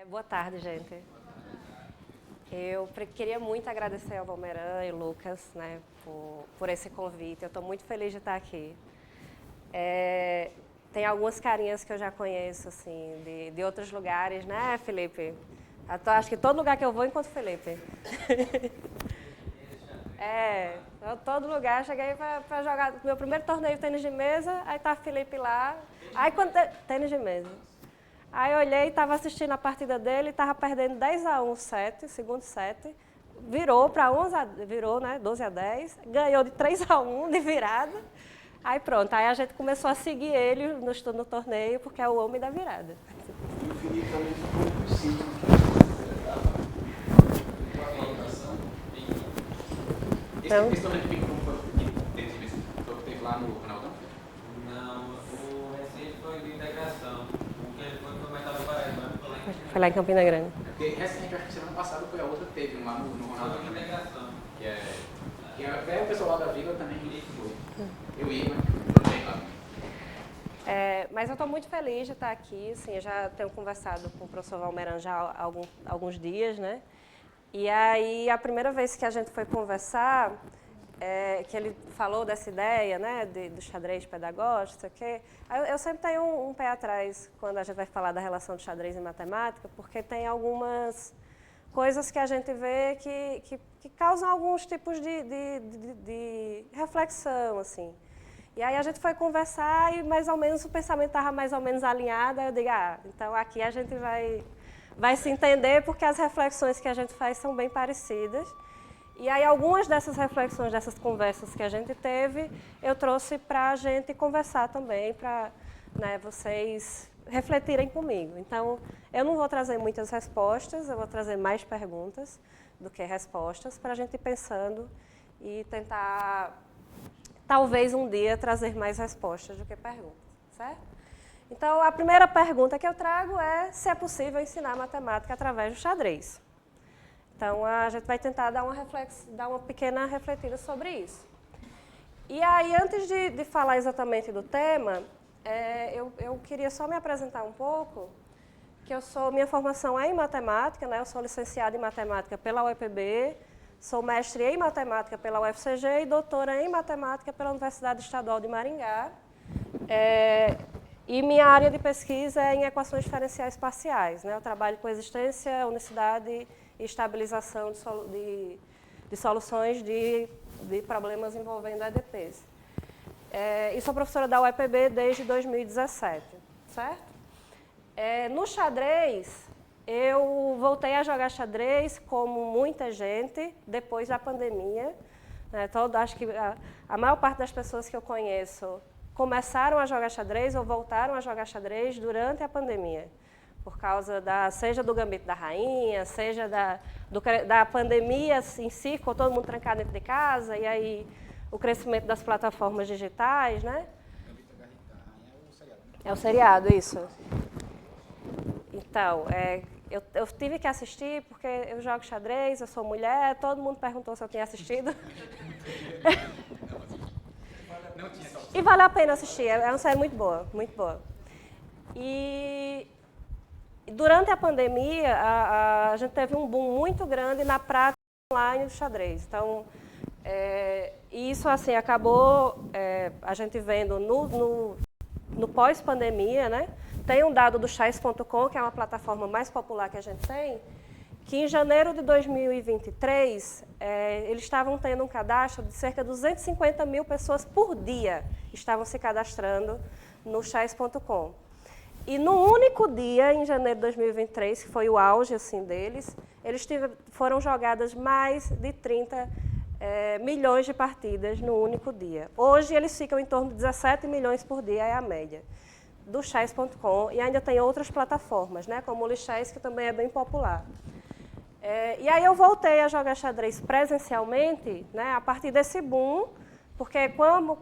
Boa tarde, gente. Eu queria muito agradecer ao Valmeran e o Lucas, né, por esse convite. Eu estou muito feliz de estar aqui. Tem algumas carinhas que eu já conheço, assim, de outros lugares, né, Felipe? Acho que todo lugar que eu vou encontro o Felipe. Todo lugar. Cheguei para jogar meu primeiro torneio de tênis de mesa, aí tá o Felipe lá. Aí tênis de mesa. Aí eu olhei, estava assistindo a partida dele, estava perdendo 10-1 o set, segundo set. Virou para 11 virou, né, 12-10, ganhou de 3-1 de virada. Aí pronto, aí a gente começou a seguir ele no torneio, porque é o homem da virada. E o Felipe também ficou impossível. Esse torneio que teve lá no Ronaldão? Não, o recente foi de integração. O que ele foi comentar do Paraíba. Foi lá em Campina Grande. Porque recente, acho que semana passada foi a outra que teve lá no Ronaldão. Foi de integração. Que até o pessoal lá da Vila também foi. Eu ia, mas não tem lá. Mas eu estou muito feliz de estar aqui. Assim, eu já tenho conversado com o professor Valmeran já há alguns dias, né? E aí, a primeira vez que a gente foi conversar, que ele falou dessa ideia, né, do xadrez pedagógico, sei o quê, eu sempre tenho um pé atrás quando a gente vai falar da relação de xadrez e matemática, porque tem algumas coisas que a gente vê que causam alguns tipos de reflexão, assim. E aí a gente foi conversar e mais ou menos o pensamento estava mais ou menos alinhado, aí eu digo, então aqui a gente vai se entender porque as reflexões que a gente faz são bem parecidas. E aí algumas dessas reflexões, dessas conversas que a gente teve, eu trouxe para a gente conversar também, para, né, vocês refletirem comigo. Então, eu não vou trazer muitas respostas, eu vou trazer mais perguntas do que respostas, para a gente ir pensando e tentar, talvez um dia, trazer mais respostas do que perguntas, certo? Então, a primeira pergunta que eu trago é se é possível ensinar matemática através do xadrez. Então, a gente vai tentar dar uma pequena refletida sobre isso. E aí, antes de falar exatamente do tema, eu queria só me apresentar um pouco, que minha formação é em matemática, né? Eu sou licenciada em matemática pela UEPB, sou mestre em matemática pela UFCG e doutora em matemática pela Universidade Estadual de Maringá. E minha área de pesquisa é em equações diferenciais parciais, né? Eu trabalho com existência, unicidade e estabilização de soluções de problemas envolvendo EDPs. E sou professora da UEPB desde 2017, certo? No xadrez, eu voltei a jogar xadrez, como muita gente, depois da pandemia. Né? Acho que a maior parte das pessoas que eu conheço começaram a jogar xadrez ou voltaram a jogar xadrez durante a pandemia, por causa seja do gambito da rainha, seja da pandemia em si, ficou todo mundo trancado dentro de casa, e aí o crescimento das plataformas digitais, né? Gambito da rainha é o seriado. É o seriado, isso. Então, eu tive que assistir porque eu jogo xadrez, eu sou mulher, todo mundo perguntou se eu tinha assistido. Não tinha essa opção. E vale a pena assistir, é uma série muito boa, muito boa. E durante a pandemia, a gente teve um boom muito grande na prática online do xadrez. Então, isso assim, acabou a gente vendo no pós-pandemia, né? Tem um dado do chess.com, que é uma plataforma mais popular que a gente tem, que em janeiro de 2023, eles estavam tendo um cadastro de cerca de 250 mil pessoas por dia estavam se cadastrando no chess.com. E no único dia, em janeiro de 2023, que foi o auge assim, deles, foram jogadas mais de 30 milhões de partidas no único dia. Hoje eles ficam em torno de 17 milhões por dia, é a média do chess.com, e ainda tem outras plataformas, né, como o Lichess, que também é bem popular. E aí eu voltei a jogar xadrez presencialmente, né, a partir desse boom, porque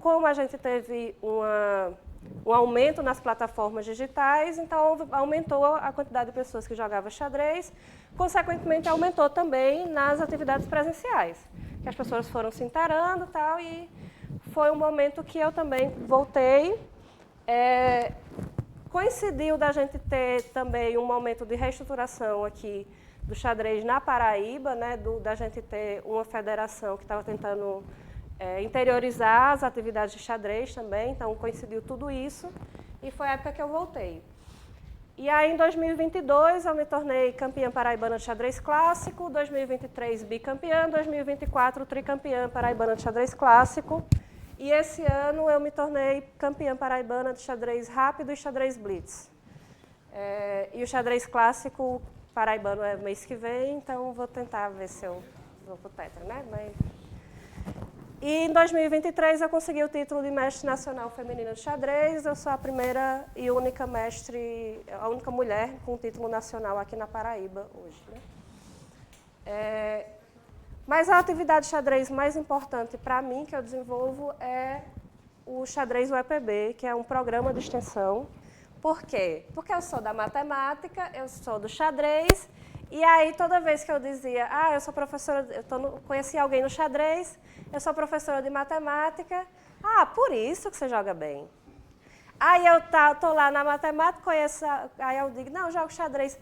como a gente teve um aumento nas plataformas digitais, então aumentou a quantidade de pessoas que jogavam xadrez, consequentemente aumentou também nas atividades presenciais, que as pessoas foram se inteirando e tal, e foi um momento que eu também voltei Coincidiu da gente ter também um momento de reestruturação aqui do xadrez na Paraíba, né, da gente ter uma federação que estava tentando interiorizar as atividades de xadrez também, então coincidiu tudo isso e foi a época que eu voltei. E aí, em 2022, eu me tornei campeã paraibana de xadrez clássico, 2023 bicampeã, 2024 tricampeã paraibana de xadrez clássico. E esse ano eu me tornei campeã paraibana de xadrez rápido e xadrez blitz. E o xadrez clássico paraibano é mês que vem, então vou tentar ver se eu vou para o tetra, né? E em 2023 eu consegui o título de mestre nacional feminina de xadrez. Eu sou a primeira e única mestre, a única mulher com título nacional aqui na Paraíba hoje, né? Mas a atividade de xadrez mais importante para mim que eu desenvolvo é o xadrez UEPB, que é um programa de extensão. Por quê? Porque eu sou da matemática, eu sou do xadrez, e aí toda vez que eu dizia, eu sou professora, conheci alguém no xadrez, eu sou professora de matemática, por isso que você joga bem. Aí eu estou lá na matemática, conheço, aí eu digo, não, eu jogo xadrez.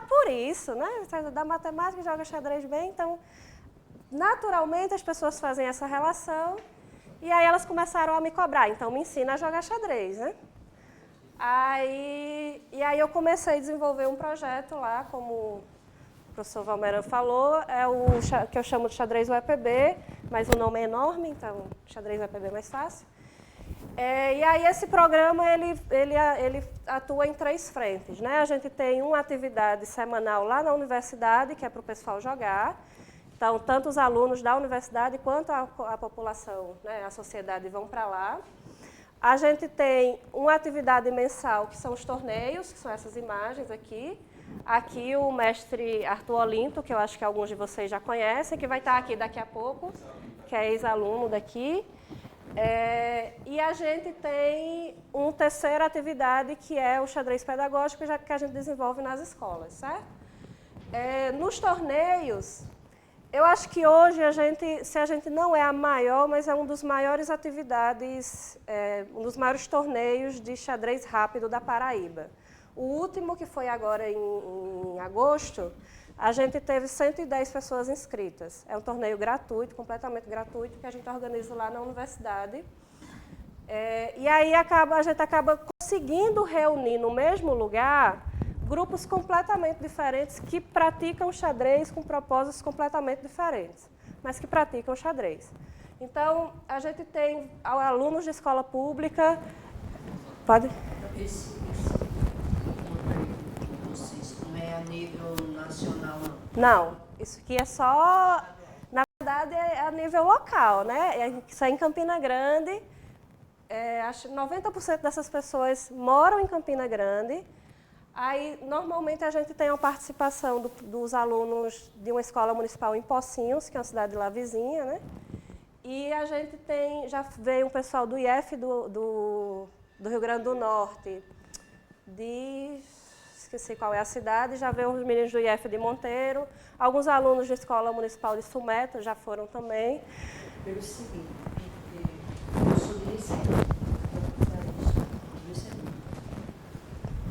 Por isso, né? Você é da matemática joga xadrez bem, então, naturalmente as pessoas fazem essa relação, e aí elas começaram a me cobrar, então me ensina a jogar xadrez, né? E aí eu comecei a desenvolver um projeto lá, como o professor Valmeran falou, é o que eu chamo de xadrez UEPB, mas o nome é enorme, então xadrez UEPB é mais fácil. E aí esse programa ele atua em 3 frentes, né? A gente tem uma atividade semanal lá na universidade, que é para o pessoal jogar. Então, tanto os alunos da universidade quanto a população, né, a sociedade vão para lá. A gente tem uma atividade mensal, que são os torneios, que são essas imagens aqui. Aqui o mestre Arthur Olinto, que eu acho que alguns de vocês já conhecem, que vai estar aqui daqui a pouco, que é ex-aluno daqui. E a gente tem uma terceira atividade, que é o xadrez pedagógico, que a gente desenvolve nas escolas, certo? Nos torneios, eu acho que hoje, se a gente não é a maior, mas é um dos maiores atividades, um dos maiores torneios de xadrez rápido da Paraíba. O último, que foi agora em agosto, a gente teve 110 pessoas inscritas. É um torneio gratuito, completamente gratuito, que a gente organiza lá na universidade. E aí a gente acaba conseguindo reunir no mesmo lugar grupos completamente diferentes que praticam xadrez com propósitos completamente diferentes, mas que praticam xadrez. Então, a gente tem alunos de escola pública... Pode? Esse vocês não é a nível nacional, não? Não, isso aqui é só... Na verdade, é a nível local, né? Isso é em Campina Grande. Acho que 90% dessas pessoas moram em Campina Grande. Aí, normalmente, a gente tem uma participação dos alunos de uma escola municipal em Pocinhos, que é uma cidade lá vizinha, né? E a gente já veio um pessoal do IF do Rio Grande do Norte, esqueci qual é a cidade, já veio os meninos do IF de Monteiro, alguns alunos da Escola Municipal de Sumeto já foram também. Pelo seguinte, eu sou de Recife,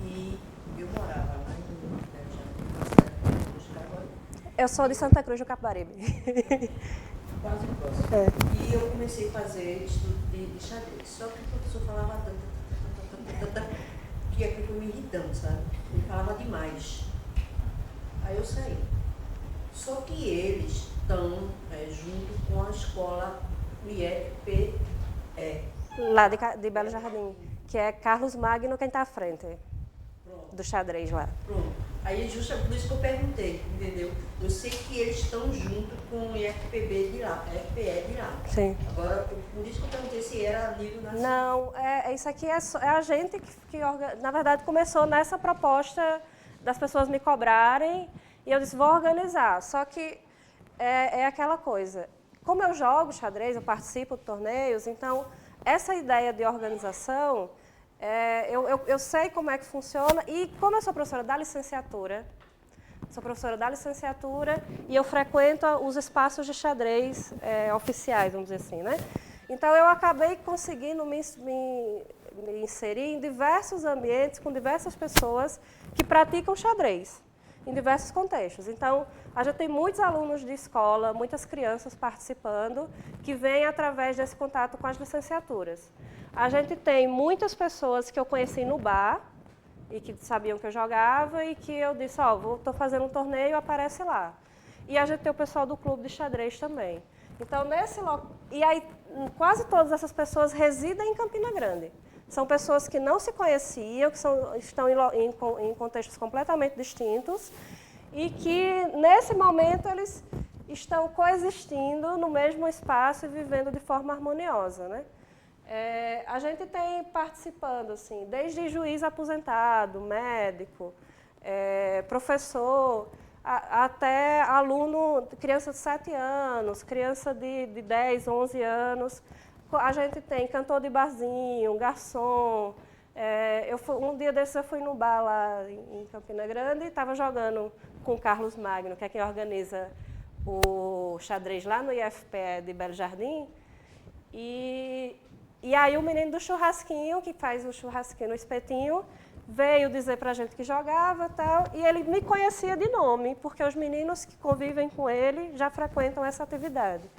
e eu morava lá em Eu sou de Santa Cruz do Capibaribe. quase próximo. E eu comecei a fazer estudo de xadrez, só que o professor falava que aquilo foi me irritando, sabe? Ele falava demais. Aí eu saí. Só que eles estão junto com a escola IFPE. Lá de Belo Jardim, que é Carlos Magno quem está à frente. Pronto. Do xadrez lá. Pronto. Aí justo por isso que eu perguntei, entendeu? Eu sei que eles estão junto com o IFPB de lá, FPE de lá. Sim. Agora, por isso que eu perguntei se era a nível nacional. Não, isso aqui é a gente que na verdade, começou nessa proposta das pessoas me cobrarem e eu disse, vou organizar. Só que é aquela coisa, como eu jogo xadrez, eu participo de torneios, então essa ideia de organização, eu sei como é que funciona e como eu sou professora da licenciatura, e eu frequento os espaços de xadrez oficiais, vamos dizer assim, né? Então, eu acabei conseguindo me inserir em diversos ambientes, com diversas pessoas que praticam xadrez, em diversos contextos. Então, a gente tem muitos alunos de escola, muitas crianças participando, que vêm através desse contato com as licenciaturas. A gente tem muitas pessoas que eu conheci no bar, e que sabiam que eu jogava, e que eu disse, estou fazendo um torneio, aparece lá. E a gente tem o pessoal do clube de xadrez também. Então, e aí, quase todas essas pessoas residem em Campina Grande. São pessoas que não se conheciam, que estão em contextos completamente distintos, e que, nesse momento, eles estão coexistindo no mesmo espaço e vivendo de forma harmoniosa, né? A gente tem participando, assim, desde juiz aposentado, médico, professor, até aluno, criança de 7 anos, criança de 10, 11 anos. A gente tem cantor de barzinho, garçom. Um dia desses eu fui no bar lá em Campina Grande e estava jogando com o Carlos Magno, que é quem organiza o xadrez lá no IFPE de Belo Jardim. E aí o menino do churrasquinho, que faz o churrasquinho no espetinho, veio dizer para a gente que jogava e tal, e ele me conhecia de nome, porque os meninos que convivem com ele já frequentam essa atividade.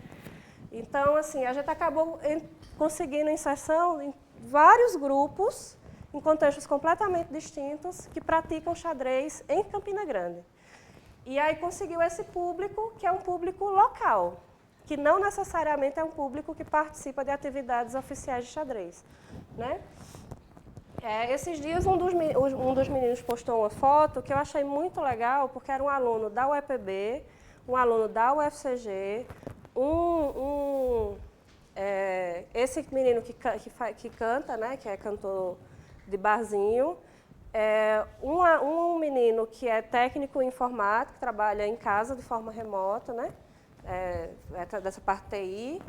Então, assim, a gente acabou conseguindo inserção em vários grupos, em contextos completamente distintos, que praticam xadrez em Campina Grande. E aí conseguiu esse público, que é um público local, que não necessariamente é um público que participa de atividades oficiais de xadrez, né? Esses dias, um dos meninos postou uma foto que eu achei muito legal, porque era um aluno da UEPB, um aluno da UFCG, esse menino que canta, né, que é cantor de barzinho, um menino que é técnico em informática, que trabalha em casa de forma remota, né, dessa parte TI.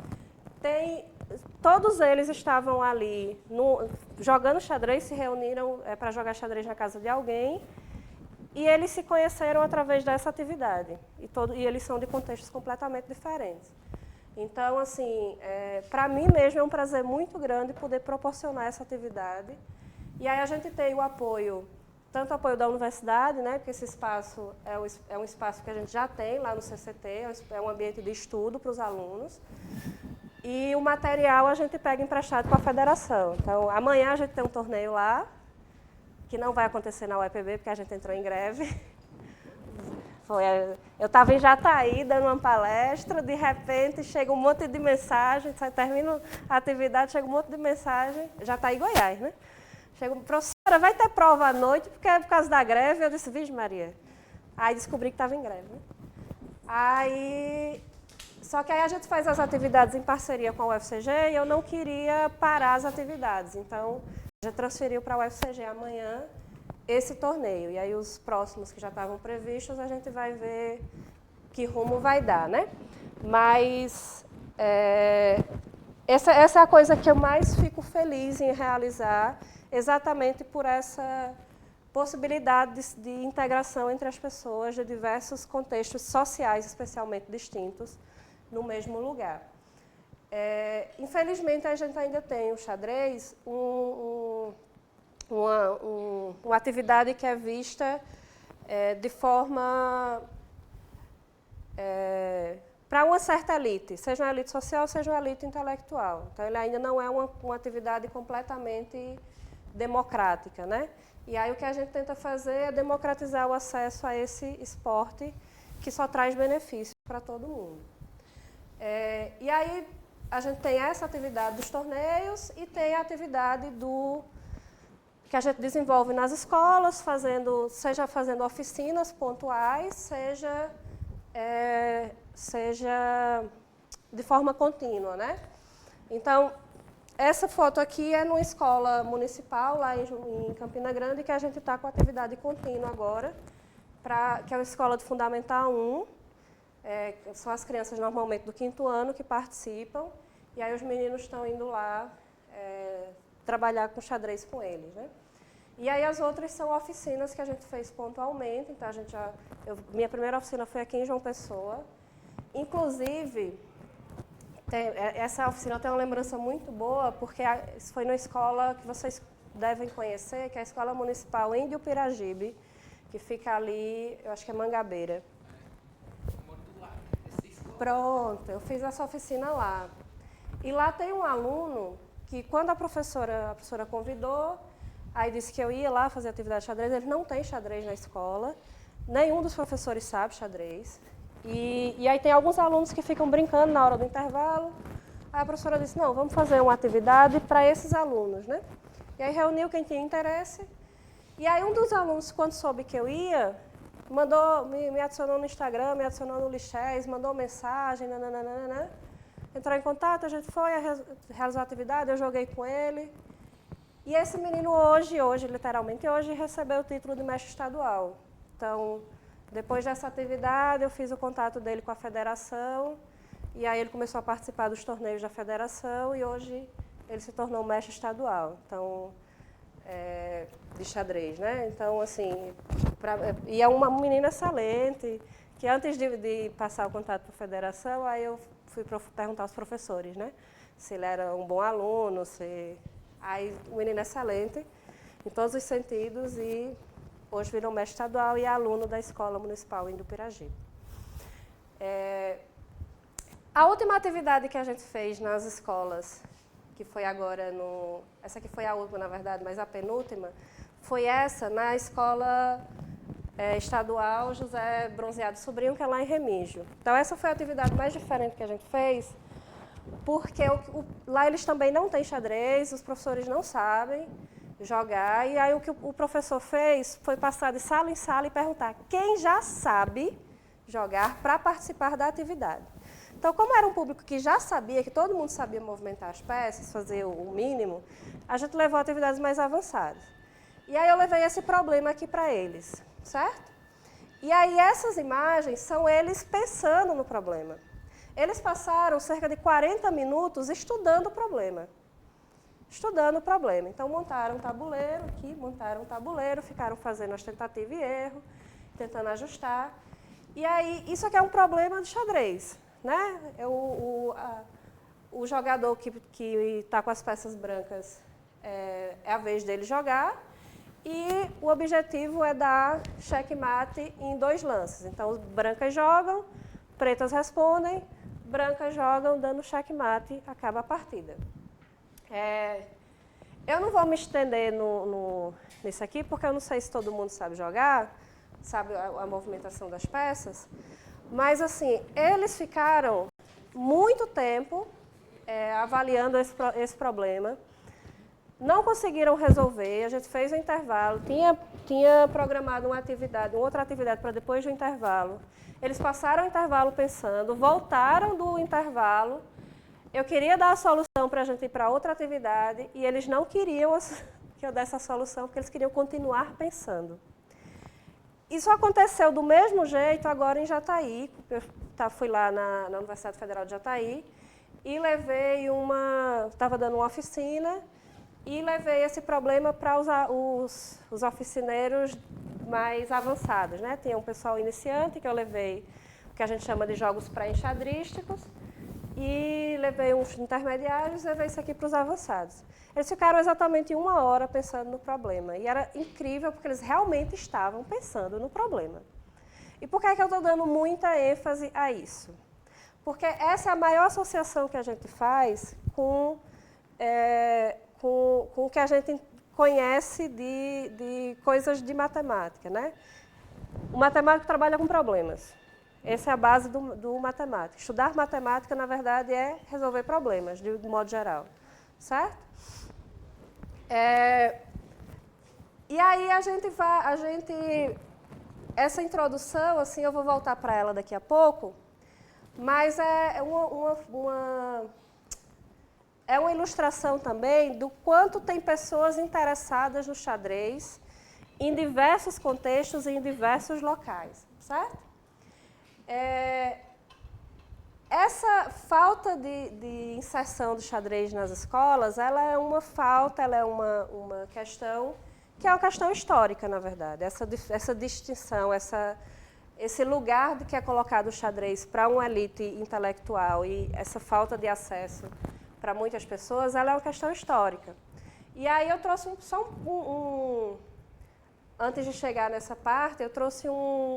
Todos eles estavam ali jogando xadrez, se reuniram para jogar xadrez na casa de alguém, e eles se conheceram através dessa atividade. E eles são de contextos completamente diferentes. Então, assim, para mim mesmo é um prazer muito grande poder proporcionar essa atividade. E aí a gente tem o apoio, tanto o apoio da universidade, né, porque esse espaço é um espaço que a gente já tem lá no CCT, é um ambiente de estudo para os alunos. E o material a gente pega emprestado com a federação. Então, amanhã a gente tem um torneio lá, que não vai acontecer na UEPB, porque a gente entrou em greve. Eu estava em Jataí, dando uma palestra, de repente chega um monte de mensagem, termina a atividade, chega um monte de mensagem, Jataí, Goiás, né? Chega, professora, vai ter prova à noite, porque é por causa da greve. Eu disse, vixe Maria. Aí descobri que estava em greve, né? Só que aí a gente faz as atividades em parceria com a UFCG e eu não queria parar as atividades. Então, já transferiu para a UFCG amanhã esse torneio. E aí os próximos que já estavam previstos, a gente vai ver que rumo vai dar, né? Mas essa é a coisa que eu mais fico feliz em realizar, exatamente por essa possibilidade de integração entre as pessoas de diversos contextos sociais, especialmente distintos, no mesmo lugar. Infelizmente, a gente ainda tem o xadrez, uma atividade que é vista de forma para uma certa elite, seja uma elite social, seja uma elite intelectual. Então, ele ainda não é uma atividade completamente democrática, né? E aí o que a gente tenta fazer é democratizar o acesso a esse esporte que só traz benefícios para todo mundo. E aí a gente tem essa atividade dos torneios e tem a atividade que a gente desenvolve nas escolas, seja fazendo oficinas pontuais, seja de forma contínua, né? Então, essa foto aqui é numa escola municipal, lá em Campina Grande, que a gente está com atividade contínua agora, que é uma escola de Fundamental 1. São as crianças normalmente do 5º ano que participam, e aí os meninos estão indo lá trabalhar com xadrez com eles, né? E aí as outras são oficinas que a gente fez pontualmente. Então minha primeira oficina foi aqui em João Pessoa. Inclusive, Essa oficina eu tenho uma lembrança muito boa, porque isso foi numa escola que vocês devem conhecer, que é a Escola Municipal Índio Piragibe, que fica ali, eu acho que é Mangabeira. Pronto, eu fiz essa oficina lá. E lá tem um aluno que, quando a professora convidou, aí disse que eu ia lá fazer atividade de xadrez. Ele não tem xadrez na escola, nenhum dos professores sabe xadrez. E aí tem alguns alunos que ficam brincando na hora do intervalo. Aí a professora disse, não, vamos fazer uma atividade para esses alunos, né? E aí reuniu quem tinha interesse. E aí um dos alunos, quando soube que eu ia, me adicionou no Instagram, me adicionou no Lixés, mandou mensagem, nananana. Entrou em contato, a gente foi, realizou a atividade, eu joguei com ele. E esse menino literalmente hoje, recebeu o título de mestre estadual. Então, depois dessa atividade, eu fiz o contato dele com a federação, e aí ele começou a participar dos torneios da federação, e hoje ele se tornou mestre estadual, então, de xadrez, né? Então, assim, e é uma menina excelente, que antes de passar o contato para a federação, aí eu fui perguntar aos professores, né? Se ele era um bom aluno, Aí o menino é excelente, em todos os sentidos, e hoje virou mestre estadual e é aluno da Escola Municipal Índio Piragibe. A última atividade que a gente fez nas escolas, que foi agora essa aqui foi a última, na verdade, mas a penúltima, foi essa na Escola Estadual José Bronzeado Sobrinho, que é lá em Remígio. Então, essa foi a atividade mais diferente que a gente fez, porque lá eles também não têm xadrez, os professores não sabem jogar, e aí o que o professor fez foi passar de sala em sala e perguntar quem já sabe jogar para participar da atividade. Então, como era um público que já sabia, que todo mundo sabia movimentar as peças, fazer o mínimo, a gente levou atividades mais avançadas. E aí eu levei esse problema aqui para eles, certo? E aí essas imagens são eles pensando no problema. Eles passaram cerca de 40 minutos estudando o problema. Então, montaram um tabuleiro aqui, ficaram fazendo as tentativas e erro, tentando ajustar. E aí, isso aqui é um problema de xadrez, né? O jogador que está com as peças brancas é a vez dele jogar, e o objetivo é dar checkmate em 2 lances. Então, brancas jogam, pretas respondem, brancas jogam, dando checkmate, acaba a partida. Eu não vou me estender nisso aqui, porque eu não sei se todo mundo sabe jogar, sabe a movimentação das peças, mas assim, eles ficaram muito tempo avaliando esse problema, não conseguiram resolver, a gente fez o intervalo, tinha programado uma outra atividade para depois do intervalo. Eles passaram o intervalo pensando, voltaram do intervalo. Eu queria dar a solução para a gente ir para outra atividade e eles não queriam que eu desse a solução, porque eles queriam continuar pensando. Isso aconteceu do mesmo jeito agora em Jataí. Eu fui lá na Universidade Federal de Jataí e estava dando uma oficina e levei esse problema para os oficineiros mais avançados, né? Tinha um pessoal iniciante que eu levei o que a gente chama de jogos pré-enxadrísticos e levei uns intermediários e levei isso aqui para os avançados. Eles ficaram exatamente 1 hora pensando no problema e era incrível porque eles realmente estavam pensando no problema. E por que é que eu estou dando muita ênfase a isso? Porque essa é a maior associação que a gente faz com o que a gente conhece de coisas de matemática, né? O matemático trabalha com problemas. Essa é a base do matemático. Estudar matemática, na verdade, é resolver problemas, de modo geral. Certo? E aí essa introdução, assim, eu vou voltar para ela daqui a pouco, mas é uma ilustração também do quanto tem pessoas interessadas no xadrez em diversos contextos e em diversos locais, certo? Essa falta de inserção do xadrez nas escolas, ela é uma questão que é uma questão histórica, na verdade. Essa distinção, essa esse lugar que é colocado o xadrez para uma elite intelectual e essa falta de acesso para muitas pessoas, ela é uma questão histórica. E aí eu trouxe antes de chegar nessa parte, eu trouxe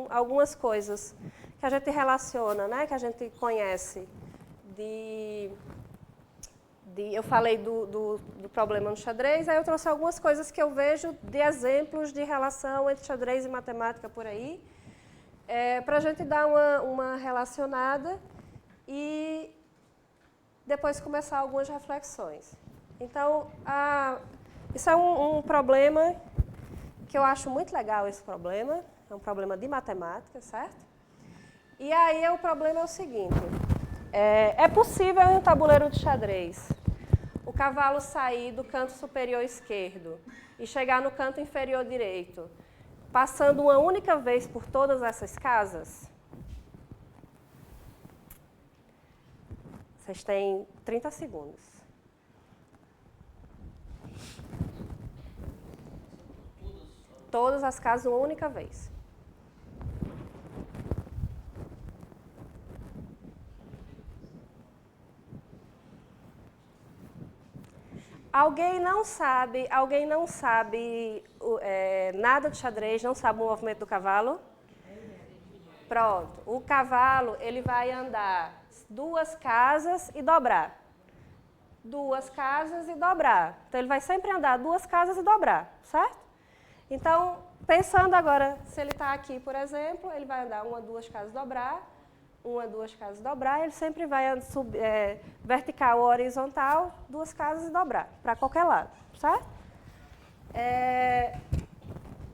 algumas coisas que a gente relaciona, né, que a gente conhece. Eu falei do problema no xadrez, aí eu trouxe algumas coisas que eu vejo de exemplos de relação entre xadrez e matemática por aí, para a gente dar uma relacionada e depois começar algumas reflexões. Então, isso é um problema que eu acho muito legal, esse problema. É um problema de matemática, certo? E aí o problema é o seguinte. É possível em um tabuleiro de xadrez o cavalo sair do canto superior esquerdo e chegar no canto inferior direito, passando uma única vez por todas essas casas? Vocês têm 30 segundos. Todas as casas uma única vez. Alguém não sabe nada de xadrez, não sabe o movimento do cavalo? Pronto. O cavalo, ele vai andar 2 casas e dobrar. 2 casas e dobrar. Então, ele vai sempre andar 2 casas e dobrar, certo? Então, pensando agora, se ele está aqui, por exemplo, ele vai andar 1, 2 casas e dobrar, 1, 2 casas e dobrar, ele sempre vai subir, vertical ou horizontal, 2 casas e dobrar, para qualquer lado, certo?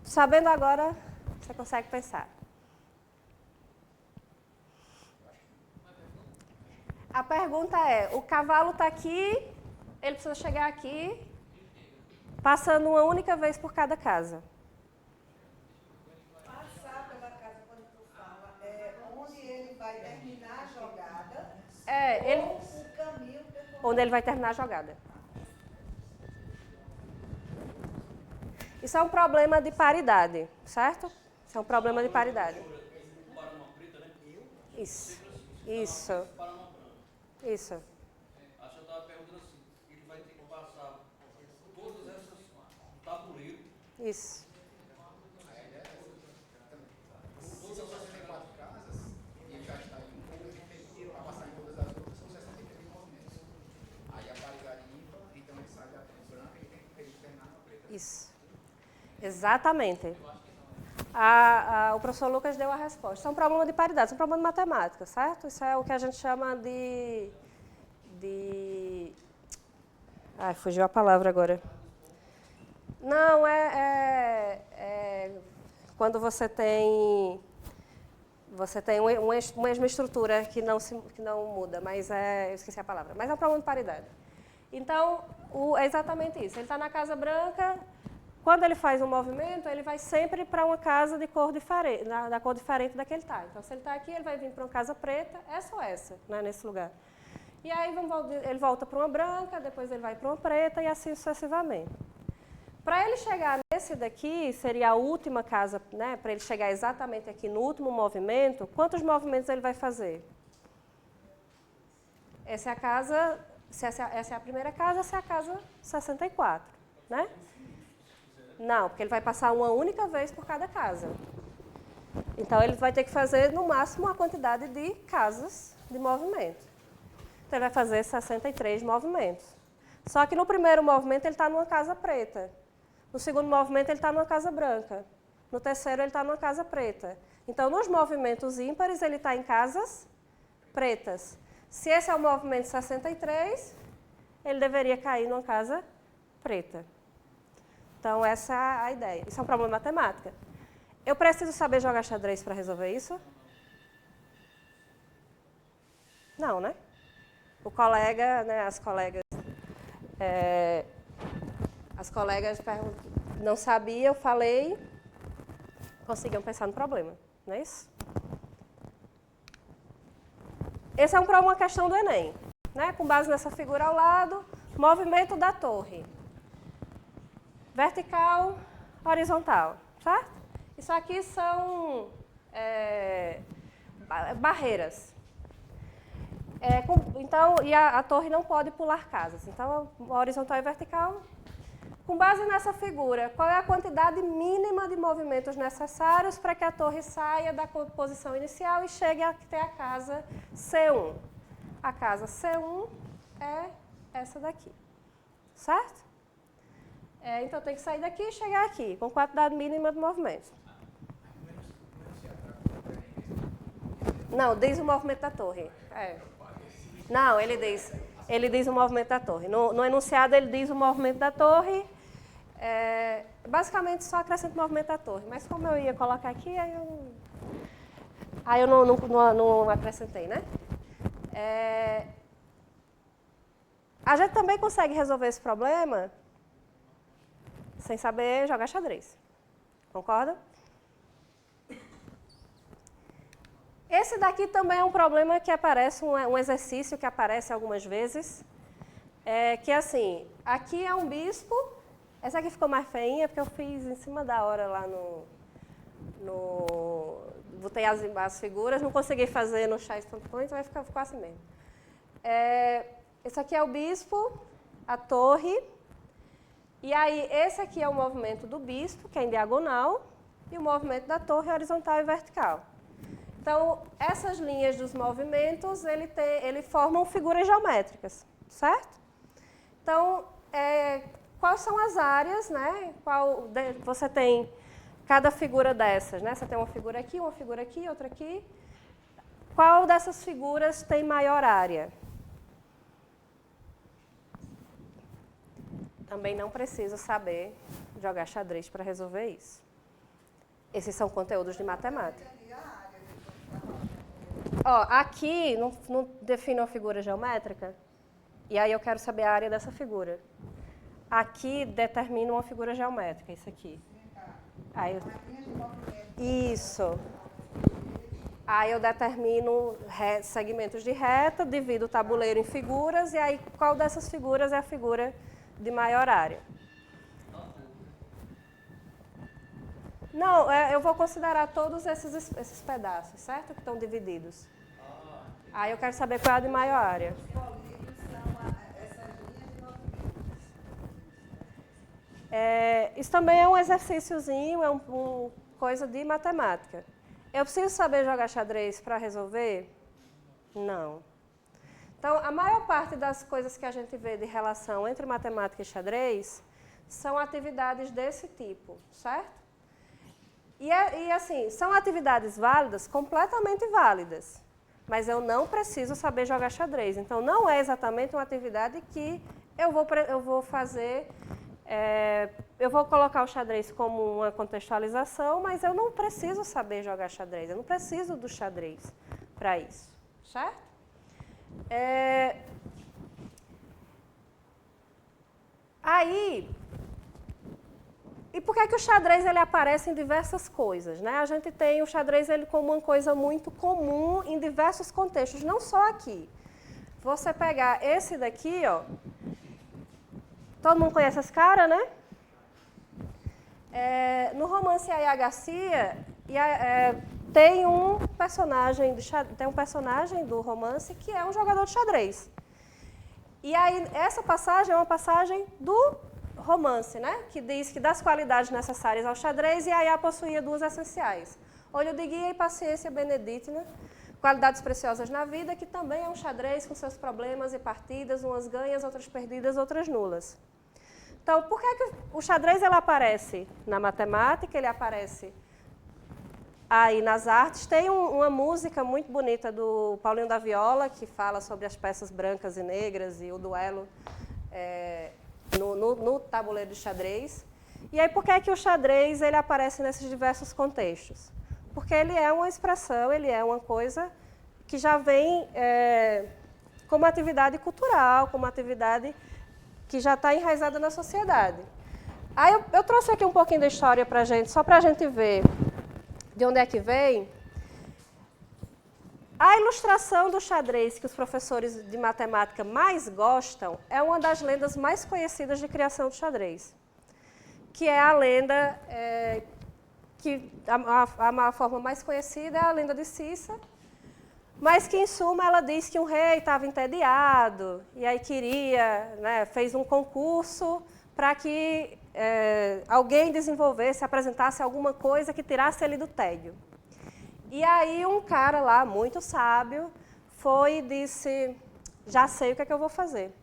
Sabendo agora, você consegue pensar. A pergunta é, o cavalo está aqui, ele precisa chegar aqui, passando uma única vez por cada casa. Passar pela casa, quando tu fala, onde ele vai terminar a jogada, ou o caminho onde ele vai terminar a jogada. Isso é um problema de paridade, certo? Isso é um problema de paridade. Isso. Isso. Isso. A senhora estava perguntando assim, ele vai ter que passar todas essas tabuleiros. Isso. São 64 casas e ele já está em um pouco inferior para passar em todas as outras, são 63 movimentos. Aí a paridade ímpar, então ele sai da branca e tem que terminar na preta. Isso. Exatamente. O professor Lucas deu a resposta. Isso é um problema de paridade, isso é um problema de matemática, certo? Isso é o que a gente chama de... Ai, fugiu a palavra agora. Não, quando você tem uma mesma estrutura que não muda, mas eu esqueci a palavra. Mas é um problema de paridade. Então, é exatamente isso. Ele está na Casa Branca. Quando ele faz um movimento, ele vai sempre para uma casa de cor diferente, da cor diferente da que ele está. Então, se ele está aqui, ele vai vir para uma casa preta, essa ou essa, né, nesse lugar. E aí ele volta para uma branca, depois ele vai para uma preta e assim sucessivamente. Para ele chegar nesse daqui, seria a última casa, né, para ele chegar exatamente aqui no último movimento, quantos movimentos ele vai fazer? Essa é a casa, essa é a primeira casa, essa é a casa 64, né? Não, porque ele vai passar uma única vez por cada casa. Então, ele vai ter que fazer, no máximo, a quantidade de casas de movimento. Então, ele vai fazer 63 movimentos. Só que no primeiro movimento, ele está numa casa preta. No segundo movimento, ele está numa casa branca. No terceiro, ele está numa casa preta. Então, nos movimentos ímpares, ele está em casas pretas. Se esse é o movimento 63, ele deveria cair numa casa preta. Então, essa é a ideia. Isso é um problema de matemática. Eu preciso saber jogar xadrez para resolver isso? Não, né? O colega, né, as colegas não sabiam, eu falei, conseguiam pensar no problema, não é isso? Essa é uma questão do Enem, né? Com base nessa figura ao lado, movimento da torre. Vertical, horizontal, certo? Isso aqui são barreiras. Então, e a torre não pode pular casas. Então, horizontal e vertical. Com base nessa figura, qual é a quantidade mínima de movimentos necessários para que a torre saia da posição inicial e chegue até a casa C1? A casa C1 é essa daqui, certo? Então, tem que sair daqui e chegar aqui, com quantidade mínima de movimentos. Não, diz o movimento da torre. Não, ele diz o movimento da torre. No enunciado, ele diz o movimento da torre. Basicamente, só acrescenta o movimento da torre. Mas como eu ia colocar aqui, aí eu não acrescentei, né? A gente também consegue resolver esse problema sem saber jogar xadrez. Concorda? Esse daqui também é um problema que aparece, um exercício que aparece algumas vezes, que é assim, aqui é um bispo, essa aqui ficou mais feinha porque eu fiz em cima da hora lá botei as figuras, não consegui fazer no Chess.point, vai ficou assim mesmo. Esse aqui é o bispo, a torre, e aí esse aqui é o movimento do bispo, que é em diagonal, e o movimento da torre horizontal e vertical. Então, essas linhas dos movimentos, ele formam figuras geométricas, certo? Então, quais são as áreas, né? Você tem cada figura dessas, né? Você tem uma figura aqui, outra aqui. Qual dessas figuras tem maior área? Também não preciso saber jogar xadrez para resolver isso. Esses são conteúdos de matemática. Aqui não defino a figura geométrica, e aí eu quero saber a área dessa figura. Aqui determino uma figura geométrica, isso aqui. Isso. Aí eu determino segmentos de reta, divido o tabuleiro em figuras, e aí qual dessas figuras é a figura de maior área? Não, eu vou considerar todos esses pedaços, certo? Que estão divididos. Aí eu quero saber qual é a de maior área. Isso também é um exercíciozinho, é uma coisa de matemática. Eu preciso saber jogar xadrez para resolver? Não. Então, a maior parte das coisas que a gente vê de relação entre matemática e xadrez são atividades desse tipo, certo? E assim, são atividades válidas, completamente válidas, mas eu não preciso saber jogar xadrez. Então, não é exatamente uma atividade que eu vou fazer, eu vou colocar o xadrez como uma contextualização, mas eu não preciso saber jogar xadrez, eu não preciso do xadrez para isso, certo? E por que o xadrez ele aparece em diversas coisas, né? A gente tem o xadrez ele como uma coisa muito comum em diversos contextos, não só aqui. Você pegar esse daqui, ó, todo mundo conhece esse cara, né? No romance Yaya Garcia, tem um personagem do romance que é um jogador de xadrez. E aí, essa passagem é uma passagem do romance, né? Que diz que das qualidades necessárias ao xadrez, Yaya possuía duas essenciais: olho de guia e paciência beneditina, qualidades preciosas na vida, que também é um xadrez com seus problemas e partidas, umas ganhas, outras perdidas, outras nulas. Então, por que o xadrez ele aparece na matemática, ele aparece aí nas artes? Tem uma música muito bonita do Paulinho da Viola, que fala sobre as peças brancas e negras e o duelo no tabuleiro de xadrez. E aí, por que o xadrez ele aparece nesses diversos contextos? Porque ele é uma expressão, ele é uma coisa que já vem como atividade cultural, como atividade que já está enraizada na sociedade. Aí eu trouxe aqui um pouquinho da história para a gente, só para a gente ver de onde é que vem. A ilustração do xadrez que os professores de matemática mais gostam é uma das lendas mais conhecidas de criação do xadrez, que é a lenda que a forma mais conhecida é a lenda de Cissa, mas que, em suma, ela diz que um rei estava entediado e aí queria, né, fez um concurso para que alguém desenvolvesse, apresentasse alguma coisa que tirasse ele do tédio. E aí um cara lá, muito sábio, foi e disse, já sei o que é que eu vou fazer.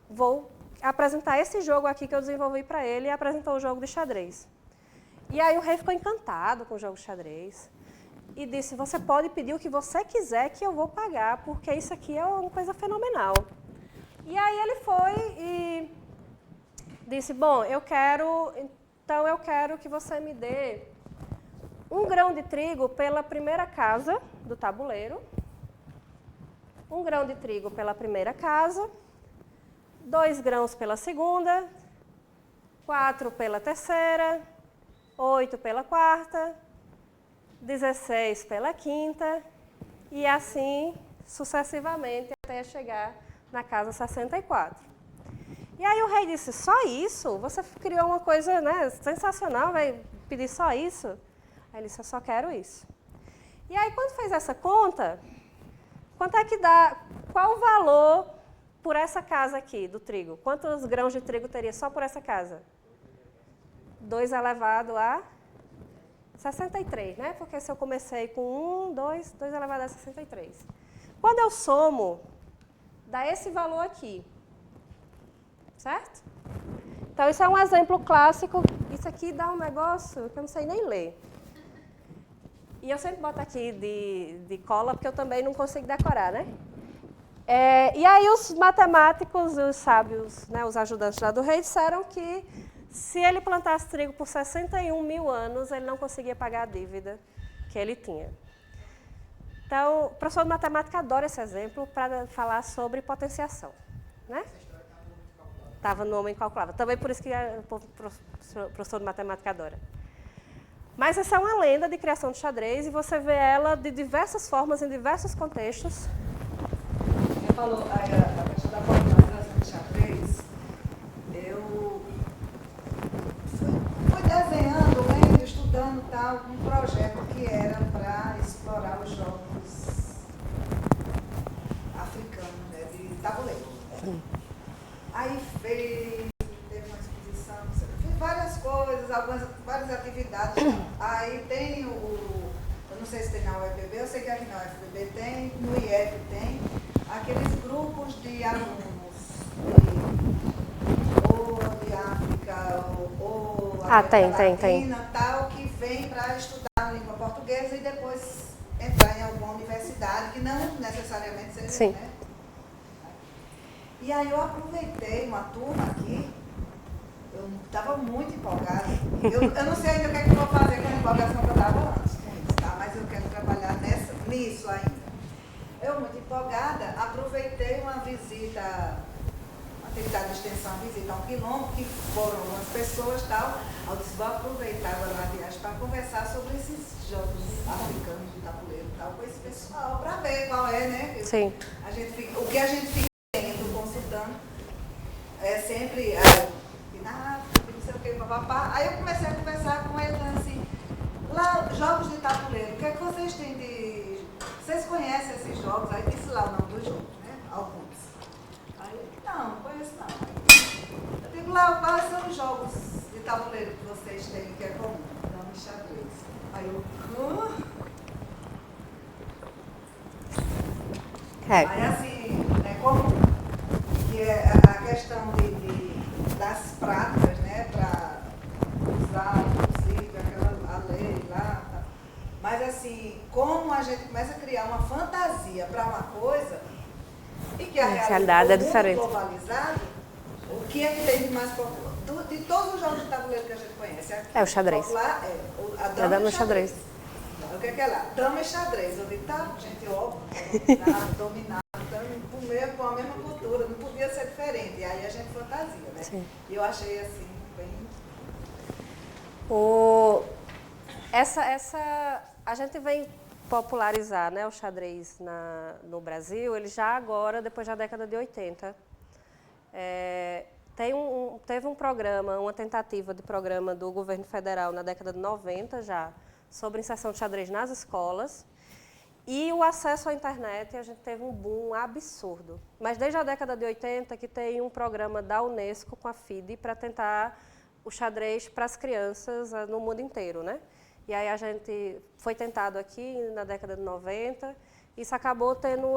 Vou apresentar esse jogo aqui que eu desenvolvi para ele, e apresentou o jogo de xadrez. E aí o rei ficou encantado com o jogo de xadrez e disse, você pode pedir o que você quiser que eu vou pagar, porque isso aqui é uma coisa fenomenal. E aí ele foi e disse, bom, eu quero que você me dê 1 grão de trigo pela primeira casa do tabuleiro, 1 grão de trigo pela primeira casa, 2 grãos pela segunda, 4 pela terceira, 8 pela quarta, 16 pela quinta, e assim sucessivamente até chegar na casa 64. E aí o rei disse, só isso? Você criou uma coisa, né, sensacional, vai pedir só isso? Aí ele disse, eu só quero isso. E aí quando fez essa conta, quanto é que dá, qual o valor por essa casa aqui do trigo? Quantos grãos de trigo teria só por essa casa? 2 elevado a 63, né? Porque se eu comecei com 2 elevado a 63. Quando eu somo, dá esse valor aqui. Certo? Então, isso é um exemplo clássico. Isso aqui dá um negócio que eu não sei nem ler. E eu sempre boto aqui de cola, porque eu também não consigo decorar, né? E aí os matemáticos, os sábios, né, os ajudantes lá do rei, disseram que se ele plantasse trigo por 61 mil anos, ele não conseguia pagar a dívida que ele tinha. Então, o professor de matemática adora esse exemplo para falar sobre potenciação, né? Estava no homem incalculável. Também por isso que o professor de matemática adora. Mas essa é uma lenda de criação de xadrez e você vê ela de diversas formas, em diversos contextos. Você falou a questão da popularização de xadrez. Eu fui desenhando, lendo, estudando tal, um projeto que era para explorar os jogos africanos, né, de tabuleiro. Aí teve uma exposição, fiz várias coisas, várias atividades. Aí tem eu não sei se tem na UFPB, eu sei que aqui na UFPB tem, no IEF tem, aqueles grupos de alunos, ou de África, ou América Latina, tal, que vem para estudar a língua portuguesa e depois entrar em alguma universidade, que não necessariamente seja, né? E aí eu aproveitei uma turma aqui, eu estava muito empolgada. Eu não sei ainda o que é que eu vou fazer com a empolgação que eu estava antes, tá? Mas eu quero trabalhar nisso ainda. Eu, muito empolgada, aproveitei uma visita, uma atividade de extensão, visita a um quilombo, que foram algumas pessoas e tal. Eu disse, vou aproveitar agora na viagem para conversar sobre esses jogos africanos de tabuleiro e tal, com esse pessoal, para ver qual é, né? Sim. O que a gente fica consultando é sempre na África, não sei o que, papapá. Aí eu comecei a conversar com ele assim, lá, jogos de tabuleiro, o que é que vocês têm de. Vocês conhecem esses jogos? Aí disse lá o nome dos jogos, né? Alguns. Aí eu disse, não conheço não. Eu digo lá, quais são os jogos de tabuleiro que vocês têm que é comum? Nome xadrez. Aí eu. Aí assim, é comum. Que é a questão das práticas, né, para usar, inclusive, a lei lá. Tá. Mas, assim, como a gente começa a criar uma fantasia para uma coisa, e que a realidade é diferente. Globalizado, o que é que tem de mais popular? De todos os jogos de tabuleiro que a gente conhece. Aqui, o xadrez. Popular a dama e xadrez. O que é lá? Dama e xadrez. Eu digo, tá, gente, óbvio, dominar. Com a mesma cultura, não podia ser diferente. E aí a gente fantasia, né? Sim. E eu achei assim, bem. A gente vem popularizar, né, o xadrez no Brasil, ele já agora, depois da década de 80. Teve um programa, uma tentativa de programa do governo federal na década de 90 já, sobre inserção de xadrez nas escolas. E o acesso à internet, a gente teve um boom absurdo. Mas desde a década de 80 que tem um programa da Unesco com a FIDE para tentar o xadrez para as crianças no mundo inteiro, né? E aí a gente foi tentado aqui na década de 90, isso acabou tendo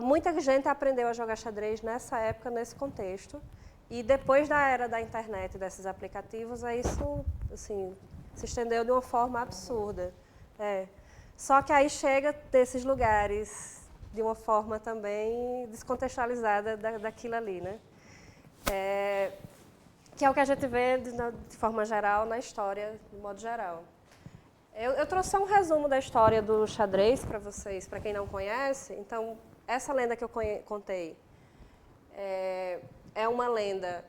muita gente aprendeu a jogar xadrez nessa época, nesse contexto. E depois da era da internet, desses aplicativos, aí isso assim, se estendeu de uma forma absurda. Só que aí chega desses lugares de uma forma também descontextualizada daquilo ali, né? Que é o que a gente vê de forma geral na história, de modo geral. Eu trouxe só um resumo da história do xadrez para vocês, para quem não conhece. Então, essa lenda que eu contei é uma lenda.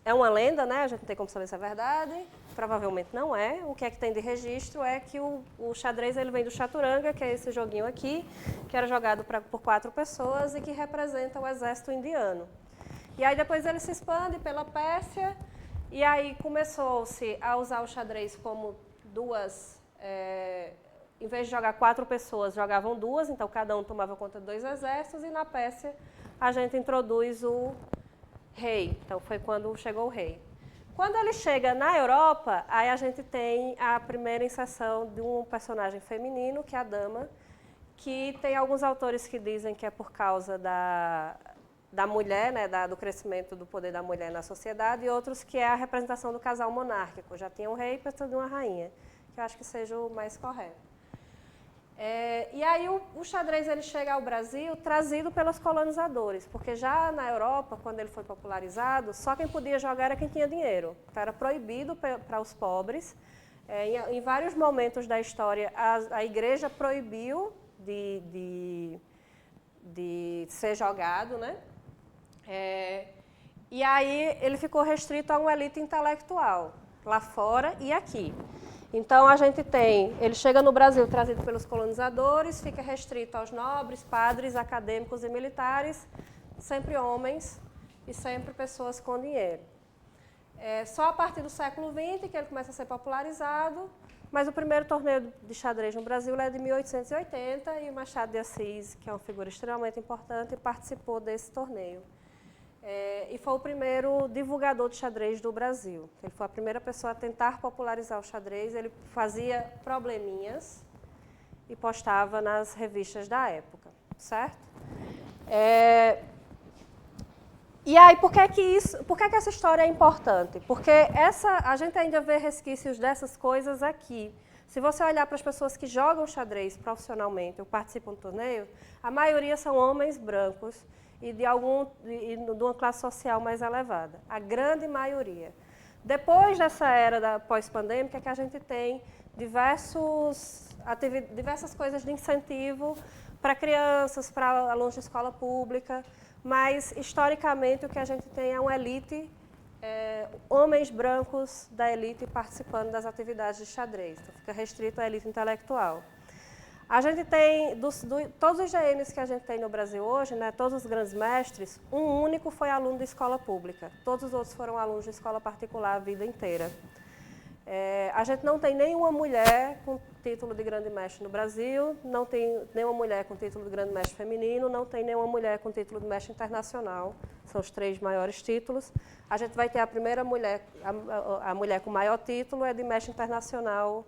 É uma lenda, né? A gente não tem como saber se é verdade. Provavelmente não é. O que é que tem de registro é que o xadrez ele vem do chaturanga, que é esse joguinho aqui, que era jogado por 4 pessoas e que representa o exército indiano. E aí depois ele se expande pela Pérsia e aí começou-se a usar o xadrez como duas... em vez de jogar 4 pessoas, jogavam 2, então cada um tomava conta de 2 exércitos e na Pérsia a gente introduz o rei. Então foi quando chegou o rei. Quando ele chega na Europa, aí a gente tem a primeira inserção de um personagem feminino, que é a dama, que tem alguns autores que dizem que é por causa da mulher, né, do crescimento do poder da mulher na sociedade, e outros que é a representação do casal monárquico. Já tinha um rei e precisa de uma rainha, que eu acho que seja o mais correto. E aí o xadrez ele chega ao Brasil trazido pelos colonizadores, porque já na Europa, quando ele foi popularizado, só quem podia jogar era quem tinha dinheiro. Então era proibido para os pobres. Em vários momentos da história, a igreja proibiu de ser jogado, né? E aí ele ficou restrito a uma elite intelectual, lá fora e aqui. Então, a gente tem, ele chega no Brasil trazido pelos colonizadores, fica restrito aos nobres, padres, acadêmicos e militares, sempre homens e sempre pessoas com dinheiro. Só a partir do século XX que ele começa a ser popularizado, mas o primeiro torneio de xadrez no Brasil é de 1880 e o Machado de Assis, que é uma figura extremamente importante, participou desse torneio. E foi o primeiro divulgador de xadrez do Brasil. Ele foi a primeira pessoa a tentar popularizar o xadrez. Ele fazia probleminhas e postava nas revistas da época, certo? E aí, por que essa história é importante? Porque a gente ainda vê resquícios dessas coisas aqui. Se você olhar para as pessoas que jogam xadrez profissionalmente ou participam do torneio, a maioria são homens brancos, e de uma classe social mais elevada, a grande maioria. Depois dessa era pós-pandêmica, que a gente tem diversas coisas de incentivo para crianças, para alunos de escola pública, mas, historicamente, o que a gente tem é uma elite, homens brancos da elite participando das atividades de xadrez, então fica restrito à elite intelectual. A gente tem, todos os GMs que a gente tem no Brasil hoje, né, todos os grandes mestres, um único foi aluno de escola pública. Todos os outros foram alunos de escola particular a vida inteira. A gente não tem nenhuma mulher com título de grande mestre no Brasil, não tem nenhuma mulher com título de grande mestre feminino, não tem nenhuma mulher com título de mestre internacional. São os 3 maiores títulos. A gente vai ter a primeira mulher, a mulher com maior título é de mestre internacional